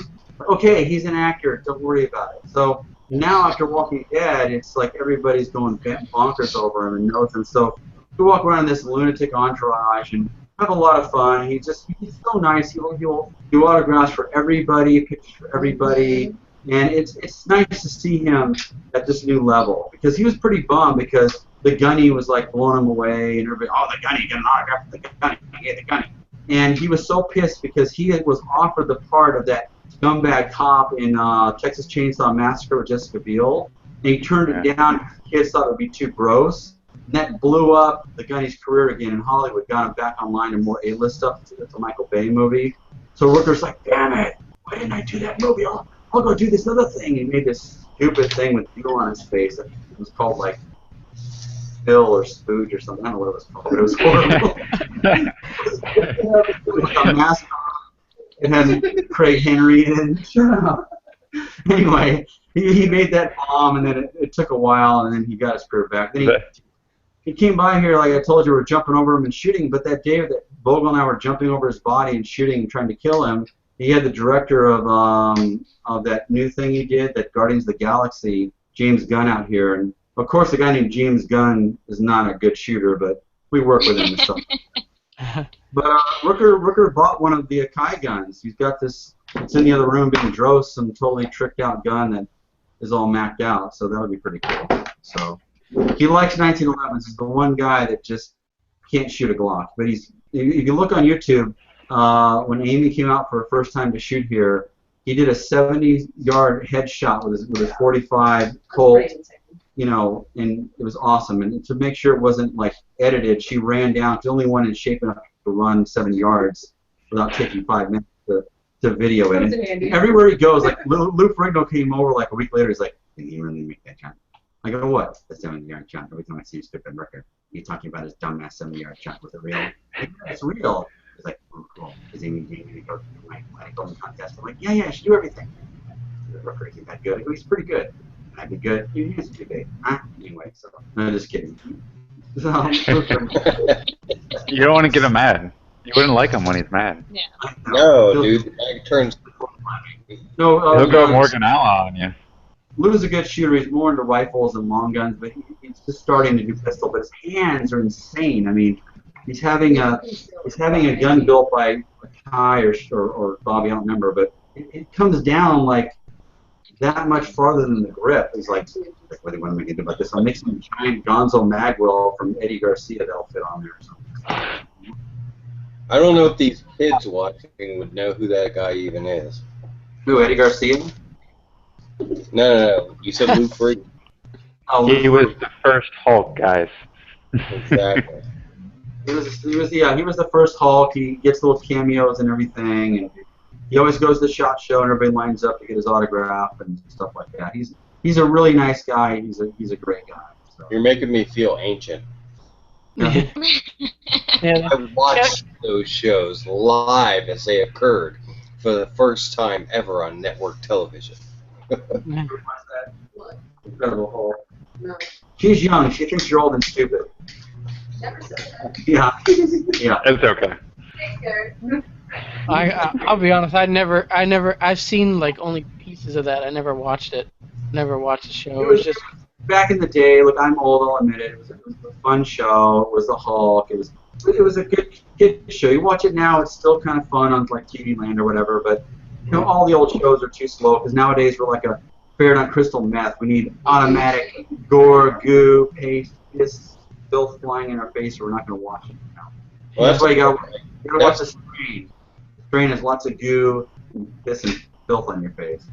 D: Okay, he's an actor. Don't worry about it. So now after Walking Dead, it's like everybody's going bonkers over him and knows him. So we walk around in this lunatic entourage and have a lot of fun. He's so nice. He'll do autographs for everybody, pictures for everybody, and it's nice to see him at this new level because he was pretty bummed because the gunny was like blowing him away and everybody, oh, the gunny, get an autograph for the gunny, yeah, the gunny. And he was so pissed because he was offered the part of that scumbag cop in Texas Chainsaw Massacre with Jessica Biel, and he turned it down. Kids thought it would be too gross. And that blew up the Gunny's career again in Hollywood, got him back online and more A-list stuff. It's a Michael Bay movie. So Rooker's like, damn it, why didn't I do that movie? I'll go do this other thing. He made this stupid thing with Bill on his face. It was called like Phil or Spooge or something. I don't know what it was called, but it was horrible. It was like a mask on. It had Craig Henry in it. Shut up. Anyway, he made that bomb, and then it took a while, and then he got his career back. Then he came by here, like I told you, we were jumping over him and shooting, but that day that Vogel and I were jumping over his body and shooting and trying to kill him, he had the director of that new thing he did, that Guardians of the Galaxy, James Gunn, out here. And, of course, a guy named James Gunn is not a good shooter, but we work with him and stuff. But Rooker bought one of the Akai guns. He's got this, it's in the other room being drove, some totally tricked out gun that is all macked out, so that would be pretty cool. So he likes 1911s. He's the one guy that just can't shoot a Glock. But if you look on YouTube, when Amy came out for her first time to shoot here, he did a 70-yard headshot with his 45 Colt, you know, and it was awesome. And to make sure it wasn't like edited, she ran down. She's the only one in shape enough to run 7 yards without taking 5 minutes to video it. And everywhere he goes, like Lou Ferrigno came over like a week later. He's like, "Did he really make that shot?" I go, "What? The 70-yard shot." Every time I see a stupid record, he's talking about his dumbass 70-yard shot. Was it real? Like, it's real. It's like, oh, cool. Is Amy going to go to my golden contest? I'm like, yeah, I should do everything. The record isn't that good. He's pretty good. I'd be good. He used to be. Anyway, so no, just kidding. So,
E: you don't want to get him mad. You wouldn't like him when he's mad.
F: Yeah.
C: No, dude. The bag turns.
D: No,
E: He'll go Morgan Alla on you.
D: Lou's a good shooter. He's more into rifles and long guns, but he's just starting to do pistol. But his hands are insane. I mean, he's having a gun built by Kai or Bobby, I don't remember, but it comes down like that much farther than the grip. He's like, what do you want me to do about this? I'll make some giant Gonzo Magwell from Eddie Garcia that'll fit on there or something.
C: I don't know if these kids watching would know who that guy even is.
D: Who, Eddie Garcia?
C: No. You said Lou Ferrigno.
D: Oh,
E: He was the first Hulk, guys.
C: Exactly.
D: He was the first Hulk. He gets little cameos and everything, and he always goes to the SHOT Show, and everybody lines up to get his autograph and stuff like that. He's a really nice guy. He's a great guy. So.
C: You're making me feel ancient.
B: Yeah.
C: I watched those shows live as they occurred for the first time ever on network television.
D: Incredible Hulk.
A: No.
D: She's young. She thinks you're old and stupid.
A: Never said that.
D: Yeah.
E: It's okay.
A: Thanks, Gary.
B: I'll be honest. I've seen like only pieces of that. I never watched it. Never watched the show. It was just
D: back in the day. Look, I'm old. I'll admit it. It was a fun show. It was the Hulk. It was a good kid show. You watch it now, it's still kind of fun on like TV Land or whatever. But you know, all the old shows are too slow because nowadays we're like a Fahrenheit crystal meth. We need automatic gore, goo, paste, piss, filth flying in our face, or we're not going to watch it now.
C: Well,
D: that's why you got to watch the Strain. The Strain has lots of goo, and piss, and filth on your face.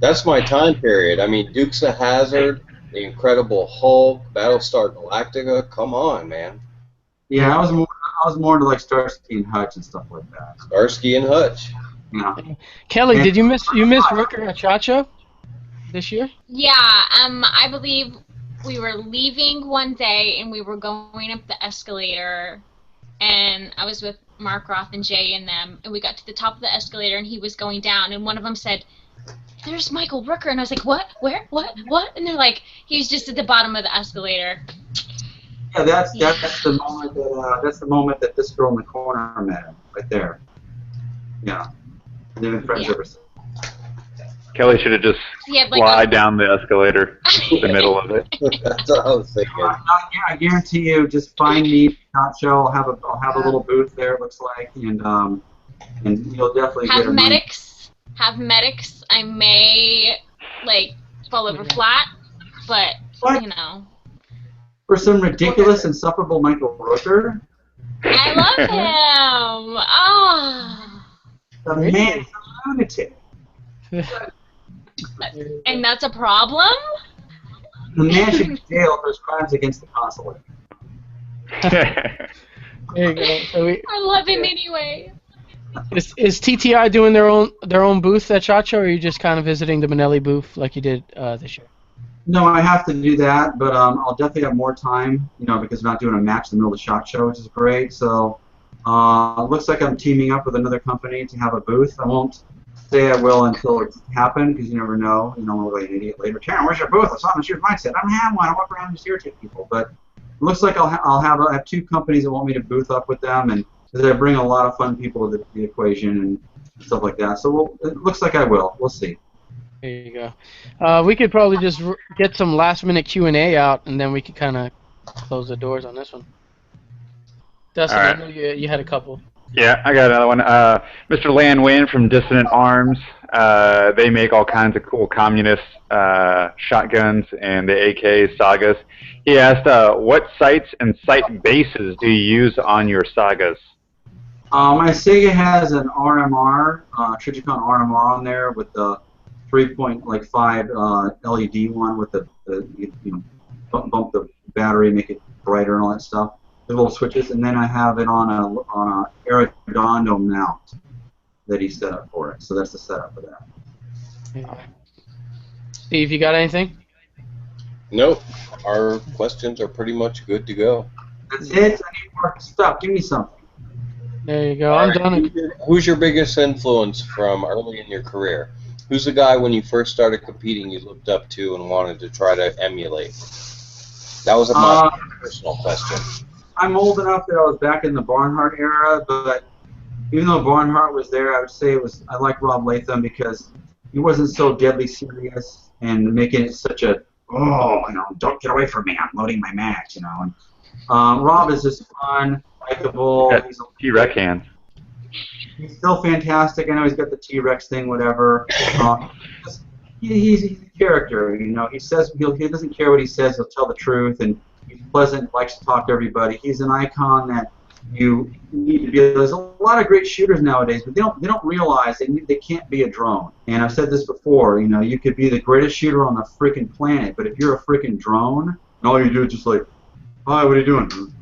C: That's my time period. I mean, Dukes of Hazzard, The Incredible Hulk, Battlestar Galactica. Come on, man.
D: Yeah, I was more into like Starsky and Hutch and stuff like that.
C: Starsky and Hutch.
D: Yeah.
B: Kelly,
D: And-
B: did you miss Rooker and Chacha this year?
F: Yeah, I believe we were leaving one day and we were going up the escalator, and I was with Mark Roth and Jay and them, and we got to the top of the escalator and he was going down, and one of them said, "There's Michael Rooker," and I was like, "What? Where? What?" And they're like, "He's just at the bottom of the escalator."
D: Yeah, that's the moment that this girl in the corner met him, right there. Yeah. They've been friends
F: Yeah.
D: ever since.
E: Kelly should have just
F: He had like
E: slide down the escalator, the middle of it.
C: That's what I was thinking.
D: I guarantee you, just find me, Top Show. I'll have a little booth there. It looks like, and you'll definitely get
F: have
D: a
F: medics. Have medics. I may like fall over flat, but
D: What?
F: you know.
D: For some ridiculous, insufferable Michael Rooker.
F: I love him. Oh.
D: The man's a lunatic.
F: And that's a problem?
D: The man should be jailed for his crimes against the consulate.
B: There you go. So
F: I love him anyway.
B: is TTI doing their own booth at Chacha, or are you just kind of visiting the Manelli booth like you did this year?
D: No, I have to do that, but I'll definitely have more time, because we're not doing a match in the middle of the SHOT Show, which is great. So it looks like I'm teaming up with another company to have a booth. I won't say I will until it's happened, because you never know. I'm like an idiot later. Taran, where's your booth? I saw your mindset. I don't have one. I walk around and just irritate people. But it looks like I have two companies that want me to booth up with them, and they bring a lot of fun people to the equation and stuff like that. So it looks like I will. We'll see.
B: There you go. We could probably just get some last-minute Q&A out, and then we could kind of close the doors on this one. Dustin,
E: All right.
B: I know you had a couple.
E: Yeah, I got another one. Mr. Lan Win from Dissonant Arms. They make all kinds of cool communist shotguns and the AK sagas. He asked, what sights and sight bases do you use on your sagas?
D: My Sega has an RMR, Trijicon RMR on there with the 3.5 LED one with the bump the battery, make it brighter and all that stuff. The little switches, and then I have it on a Arredondo mount that he set up for it. So that's the setup for that.
B: Yeah. Steve, you got anything?
C: Nope. Our questions are pretty much good to go.
D: That's it. I need more stuff. Give me something.
B: There you go.
C: All
B: I'm
C: right.
B: done.
C: Who's your biggest influence from early in your career? Who's the guy when you first started competing you looked up to and wanted to try to emulate? That was my personal question.
D: I'm old enough that I was back in the Barnhart era, but even though Barnhart was there, I would say I like Rob Latham because he wasn't so deadly serious and making it such a, don't get away from me, I'm loading my match, And Rob is just fun, likable. He's
E: T-Rex hands.
D: He's still fantastic. I know he's got the T-Rex thing, whatever. He's a character, He says he doesn't care what he says. He'll tell the truth, and he's pleasant. Likes to talk to everybody. He's an icon that you need to be. There's a lot of great shooters nowadays, but they don't realize they can't be a drone. And I've said this before. You could be the greatest shooter on the freaking planet, but if you're a freaking drone, and all you do is just like, hi, what are you doing?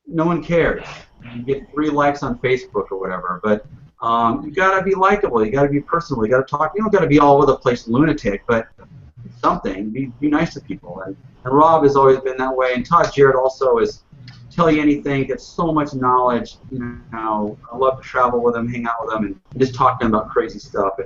D: No one cares. You get 3 likes on Facebook or whatever, but you gotta be likable. You gotta be personable. You gotta talk. You don't gotta be all over the place lunatic, but something. Be nice to people. And Rob has always been that way. And Todd Jarrett also is tell you anything. Gets so much knowledge. I love to travel with him, hang out with him, and just talk to him about crazy stuff.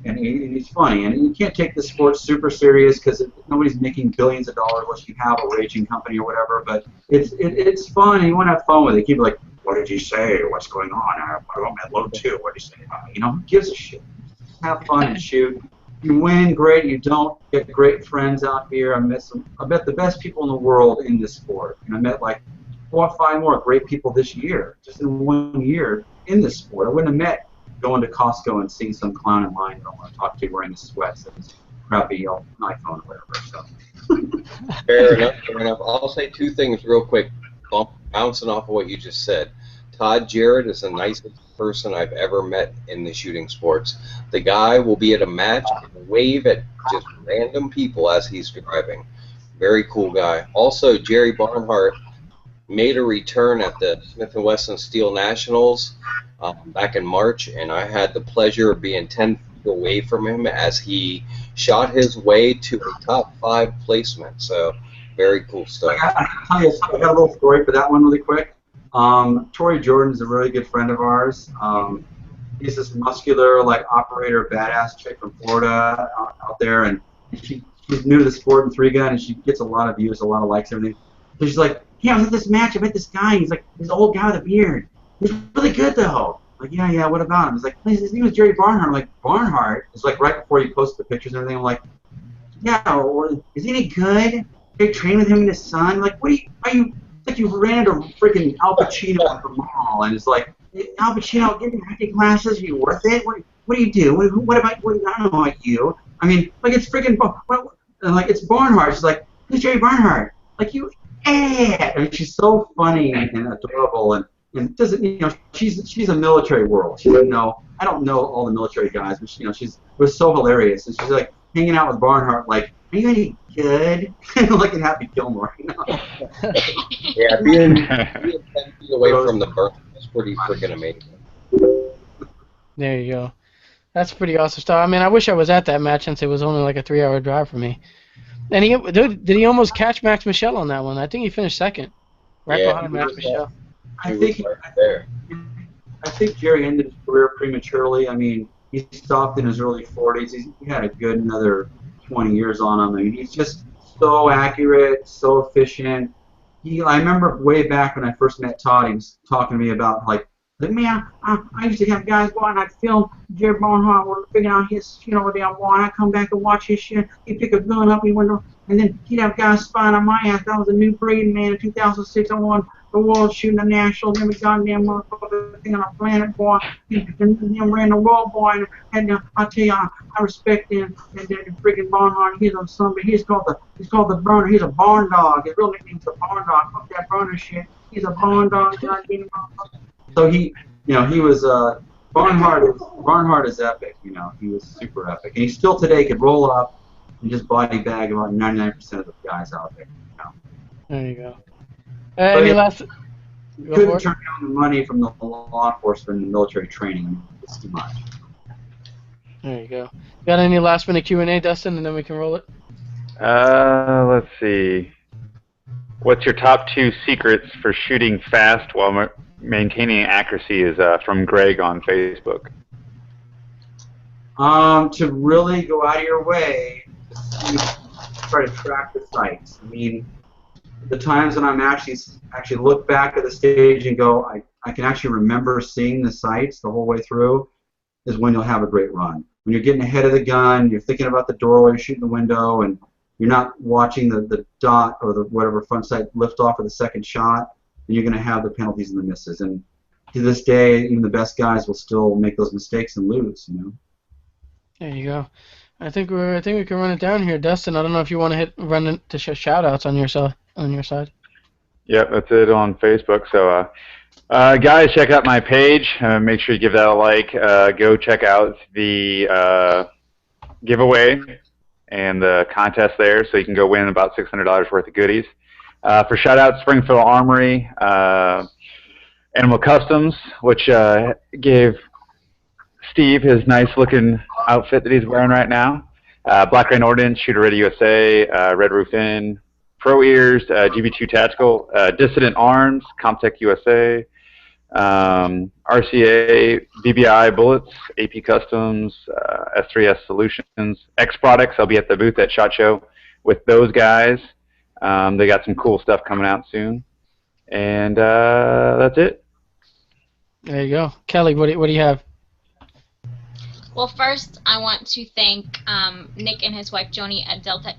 D: And he's funny. And you can't take the sport super serious because nobody's making billions of dollars unless you have a raging company or whatever. But it's fun, and you want to have fun with it. Keep like, what did he say? What's going on? I'm at load 2. What did he say about me? Who gives a shit? Just have fun and shoot. You win, great. You don't, get great friends out here. I met the best people in the world in this sport. And I met like 4 or 5 more great people this year, just in 1 year in this sport. I wouldn't have met going to Costco and seeing some clown in line that I want to talk to wearing the sweats and his crappy iPhone or whatever. So.
C: Fair enough. I'll say 2 things real quick, bouncing off of what you just said. Todd Jarrett is the nicest person I've ever met in the shooting sports. The guy will be at a match and wave at just random people as he's driving. Very cool guy. Also, Jerry Barnhart made a return at the Smith & Wesson Steel Nationals back in March, and I had the pleasure of being 10 feet away from him as he shot his way to a top 5 placement. So, very cool stuff.
D: I got a little story for that one really quick. Tori Jordan's a really good friend of ours. He's this muscular, like, operator, badass chick from Florida out there, and she's new to the sport in 3-gun, and she gets a lot of views, a lot of likes, everything. So she's like, yeah, I was at this match, I met this guy, he's like, this old guy with a beard. He's really good, though. I'm like, yeah, what about him? He's like, his name was Jerry Barnhart. I'm like, Barnhart? It's like right before you post the pictures and everything. I'm like, yeah, or, is he any good? They train with him and his son. I'm like, it's like you ran into freaking Al Pacino at the mall, and it's like, Al Pacino, give me acting classes, are you worth it? What do you do? What about, I don't know about you. I mean, like, it's freaking, like, it's Barnhart. She's like, who's Jerry Barnhart? Like, I mean, she's so funny and adorable, and doesn't, you know, she's a military world. She doesn't know, I don't know all the military guys, but, you know, it was so hilarious, and she's like hanging out with Barnhart, like, are you any good? Like in Happy Gilmore, you know?
C: Yeah, being 10 feet away from the burn is pretty freaking amazing.
B: There you go. That's pretty awesome stuff. I mean, I wish I was at that match since it was only like a 3-hour drive for me. And did he almost catch Max Michel on that one? I think he finished second, right behind Max Michel.
D: I think Jerry ended his career prematurely. I mean, he stopped in his early 40s. He had a good another 20 years on him. I mean, he's just so accurate, so efficient. I remember way back when I first met Todd, he was talking to me about, like, man, I used to have guys go out and I'd film Jerry Barnhart, we're figuring out his shit over there, boy, I'd come back and watch his shit, he'd pick a gun up, and then he'd have guys spying on my ass. That was a new breed, man. In 2006, I won the world shooting the national, every goddamn motherfucker thing on the planet, boy. Him ran the world, boy, and I tell you, I respect him, and then freaking Barnhart, he's a son, but he's called the burner, he's a barn dog. His real nickname's a barn dog. Fuck that burner shit. He's a barn dog, goddamn motherfucker. So he was Barnhart is epic. You know, he was super epic, and he still today could roll up and just body bag about 99% of the guys out there. You know?
B: There you go. Any last?
D: Couldn't turn down the money from the law enforcement and military training. I mean, it's too much.
B: There you go. Got any last minute Q&A, Dustin, and then we can roll it.
E: Let's see. What's your top 2 secrets for shooting fast while maintaining accuracy? Is from Greg on Facebook.
D: To really go out of your way to try to track the sights. I mean, the times when I'm actually look back at the stage and go, I can actually remember seeing the sights the whole way through, is when you'll have a great run. When you're getting ahead of the gun, you're thinking about the doorway, you're shooting the window, and you're not watching the dot or the whatever front sight lift off of the second shot, then you're going to have the penalties and the misses. And to this day, even the best guys will still make those mistakes and lose. You know.
B: There you go. I think we can run it down here, Dustin. I don't know if you want to run into shout outs on your side.
E: Yep, that's it on Facebook. So, guys, check out my page. Make sure you give that a like. Go check out the giveaway and the contest there, so you can go win about $600 worth of goodies. For shout outs, Springfield Armory, Animal Customs, which gave Steve his nice looking outfit that he's wearing right now. Black Rain Ordnance, Shooter Ready USA, Red Roof Inn, Pro Ears, GB2 Tactical, Dissident Arms, Comtech USA, RCA, BBI Bullets, AP Customs, S3S Solutions, X Products. I'll be at the booth at SHOT Show with those guys. They got some cool stuff coming out soon. And that's it.
B: There you go. Kelly, what do you have?
F: Well, first, I want to thank Nick and his wife, Joni, at Deltec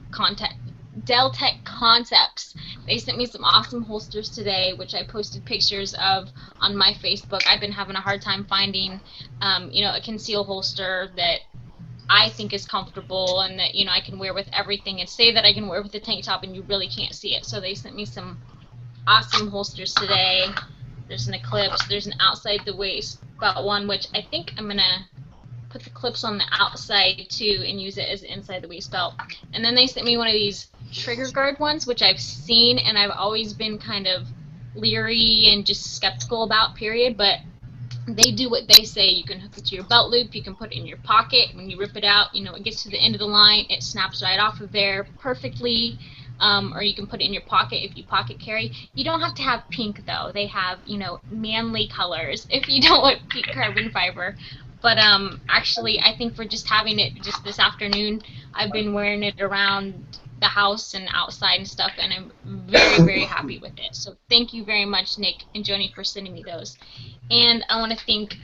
F: Concepts. They sent me some awesome holsters today, which I posted pictures of on my Facebook. I've been having a hard time finding, a conceal holster that I think is comfortable and that, I can wear with everything. And say that I can wear with a tank top and you really can't see it. So they sent me some awesome holsters today. there's an Eclipse, there's an outside the waist belt one, which I think I'm gonna put the clips on the outside too and use it as an inside the waist belt. And then they sent me one of these trigger guard ones, which I've seen and I've always been kind of leery and just skeptical about, period. But they do what they say. You can hook it to your belt loop, you can put it in your pocket. When you rip it out, you know, it gets to the end of the line, it snaps right off of there perfectly. Or you can put it in your pocket if you pocket carry. You don't have to have pink though. They have, you know, manly colors if you don't want pink carbon fiber. But actually, I think for just having it just this afternoon, I've been wearing it around the house and outside and stuff, and I'm very, very happy with it. So thank you very much, Nick and Joni, for sending me those. And I want to thank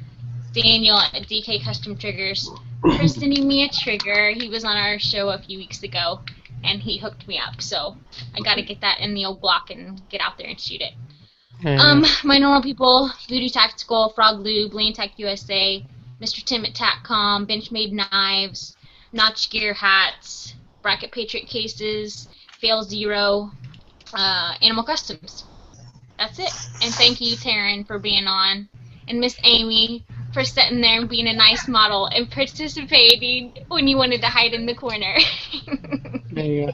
F: Daniel at DK Custom Triggers for sending me a trigger. He was on our show a few weeks ago, and he hooked me up. So I got to get that in the old block and get out there and shoot it. My normal people, Voodoo Tactical, Frog Lube, Lane Tech USA, Mr. Tim at TacCom, Benchmade Knives, Notch Gear Hats, Bracket Patriot Cases, Fail Zero, Animal Customs. That's it. And thank you, Taran, for being on, and Miss Amy for sitting there and being a nice model and participating when you wanted to hide in the corner.
B: There you go.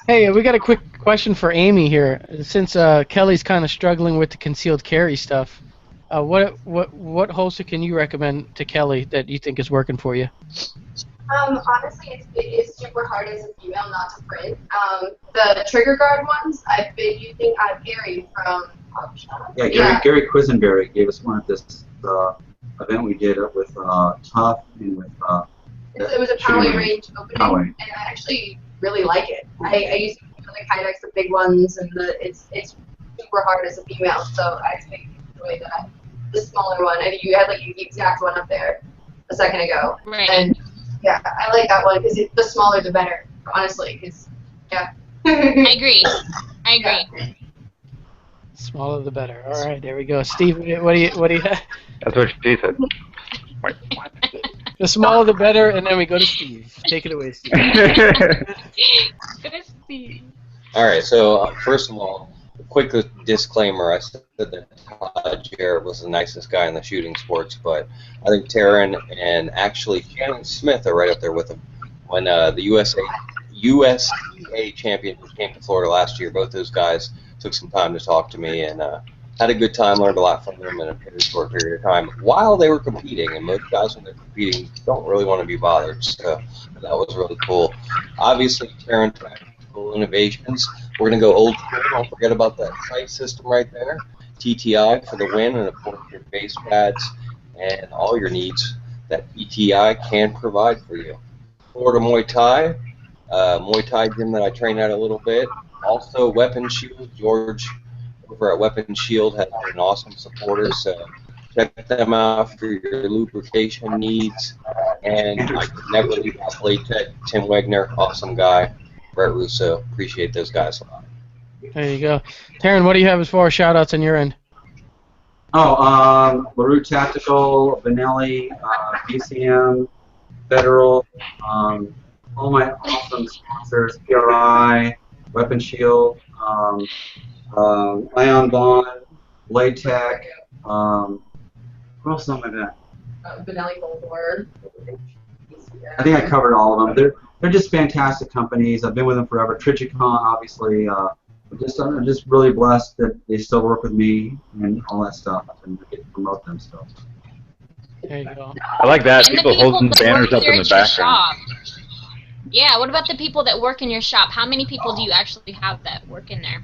B: Hey, we got a quick question for Amy here. Since Kelly's kind of struggling with the concealed carry stuff, what holster can you recommend to Kelly that you think is working for you?
A: Honestly, it is super hard as a female not to print. The trigger guard ones I've been using Gary from
D: Yeah, Gary Quisenberry gave us one at this event we did with Tough and with
A: it was a Poway range opening,
D: Poway.
A: and I actually really like it. I use the Kydex, the big ones, and it's super hard as a female, so I think enjoy that. The smaller one, and you had like the exact one up there a second ago,
F: Right.
A: And yeah, I like that one because the smaller the better, honestly. Because yeah.
F: I agree. Yeah.
B: Smaller the better. All right, there we go. Steve, what do you?
E: That's what she said.
B: The smaller the better, and then we go to Steve. Take it away, Steve.
C: All right, so first of all, a quick disclaimer. I said that Todd Jarrett was the nicest guy in the shooting sports, but I think Taran and actually Shannon Smith are right up there with him. When the USTA champion came to Florida last year, both those guys took some time to talk to me and had a good time, learned a lot from them in a very short period of time while they were competing. And most guys, when they're competing, don't really want to be bothered, so that was really cool. Obviously, Taran Tactical Innovations. We're going to go old school. Don't forget about that sight system right there. TTI for the win, and of course your base pads and all your needs that TTI can provide for you. Florida Muay Thai gym that I train at a little bit. Also Weapon Shield. George over at Weapon Shield has been an awesome supporter, so check them out for your lubrication needs. And I could never leave out Blade Tech, Tim Wegner, awesome guy. Brett Russo, appreciate those guys a lot.
B: There you go. Taran, what do you have as far as shout-outs on your end?
D: LaRue Tactical, Vanelli, BCM, Federal, all my awesome sponsors, PRI, Weapon Shield, Ion Bond, Blade Tech, what else am I got?
A: Vanelli Boulevard.
D: I think I covered all of them. They're just fantastic companies. I've been with them forever. Trigicon, obviously. I'm just really blessed that they still work with me and all that stuff, and I get to promote them still.
B: There you go.
E: I like that.
F: And
E: People holding
F: that
E: banners
F: work
E: up
F: there
E: in the
F: at your
E: background.
F: shop. Yeah, what about the people that work in your shop? How many people do you actually have that work in there?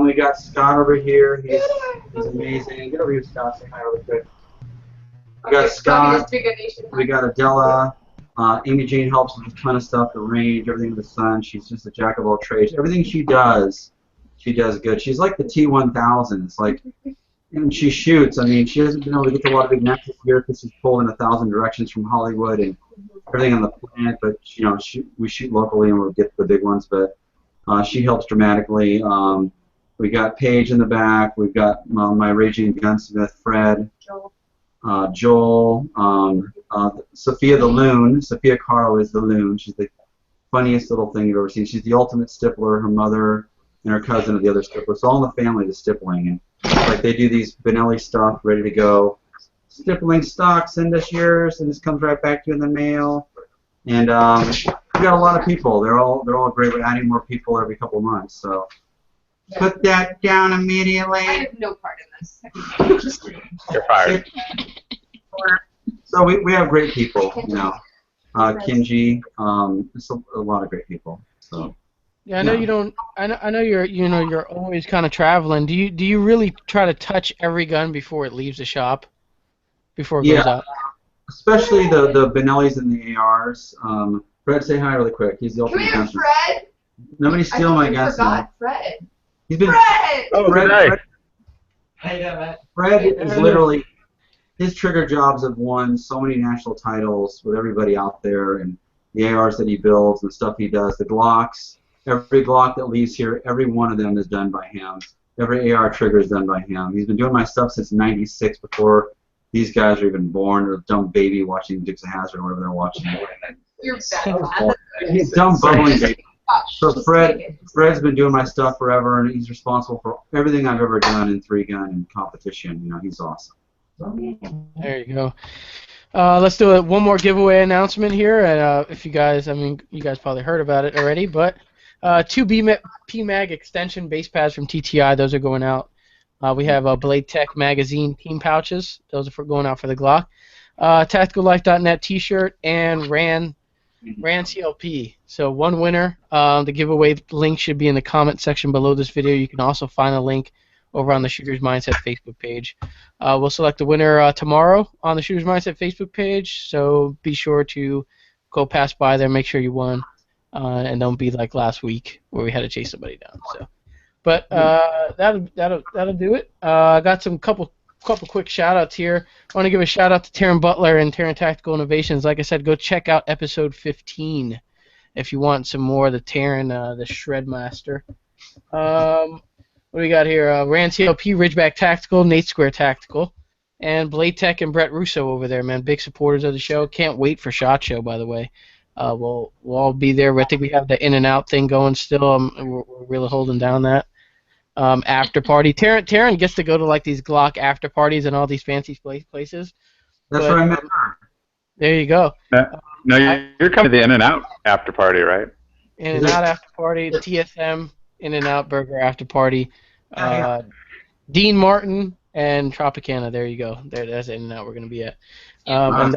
D: We got Scott over here. He's amazing. Get over here, Scott. Say hi real quick. We got Scott. We got Adela. Amy Jane helps with a ton of stuff, the range, everything with the sun. She's just a jack of all trades. Everything she does good. She's like the T-1000. It's like, and she shoots. I mean, she hasn't been able to get to a lot of big nexus here because she's pulled in 1,000 directions from Hollywood and everything on the planet. But you know, we shoot locally and we'll get the big ones. But she helps dramatically. We got Paige in the back. We've got my raging gunsmith, Fred. Joel, Sophia the Loon. Sophia Caro is the Loon. She's the funniest little thing you've ever seen. She's the ultimate stippler. Her mother and her cousin are the other stippler. So all in the family is stippling. And Like they do these Benelli stuff ready to go. Stippling stock, send us yours, and this comes right back to you in the mail. And we got a lot of people. They're all great. We're adding more people every couple of months. So put that down immediately.
A: I have no part in this. Just kidding.
E: You're fired.
D: So we have great people, you know. Kinji, it's a lot of great people. So.
B: Yeah, I know you don't. I know you're always kind of traveling. Do you really try to touch every gun before it leaves the shop, before it goes out?
D: Especially the Benellis and the ARs. Fred, say hi really quick. He's the
A: Come
D: ultimate
A: here,
D: gunsmith.
A: Fred.
D: Nobody's stealing my guns now.
A: Fred.
D: He's been.
A: Fred.
E: Oh,
D: Fred,
E: good night.
D: How you doing, Matt? Fred is literally, his trigger jobs have won so many national titles with everybody out there, and the ARs that he builds, the stuff he does, the Glocks. Every Glock that leaves here, every one of them is done by him. Every AR trigger is done by him. He's been doing my stuff since '96, before these guys are even born, or dumb baby watching Dukes of Hazzard or whatever they're watching.
A: You're bad.
D: He's dumb bubbling baby. So Fred's been doing my stuff forever, and he's responsible for everything I've ever done in 3-gun and competition. You know, he's awesome.
B: There you go. Let's do one more giveaway announcement here. And if you guys, you guys probably heard about it already, but 2 PMAG extension base pads from TTI. Those are going out. We have Blade Tech magazine team pouches. Those are going out for the Glock. TacticalLife.net T-shirt and RAN CLP. So one winner. The giveaway link should be in the comment section below this video. You can also find a link over on the Shooter's Mindset Facebook page. We'll select the winner tomorrow on the Shooter's Mindset Facebook page. So be sure to go pass by there, make sure you won, and don't be like last week where we had to chase somebody down. So, but that'll do it. I got some couple quick shout outs here. I want to give a shout out to Taran Butler and Taran Tactical Innovations. Like I said, go check out episode 15 if you want some more of the Taran, the Shred Master. What do we got here? RAN CLP, Ridgeback Tactical, Nate Square Tactical, and Blade Tech and Brett Russo over there, man. Big supporters of the show. Can't wait for SHOT Show, by the way. We'll all be there. I think we have the in and out thing going still. We're really holding down that. After party. Taran gets to go to like these Glock after parties and all these fancy places.
D: That's where I met her.
B: There you go.
E: No, you're coming to the In and Out after party, right?
B: In and Out after party, TSM In and Out Burger after party. Dean Martin and Tropicana. There you go. That's In and Out we're gonna be at. And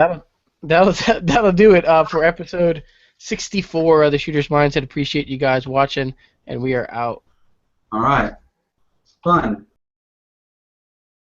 B: that'll do it for episode 64 of the Shooter's Mindset. Appreciate you guys watching, and we are out.
D: All right. Fun.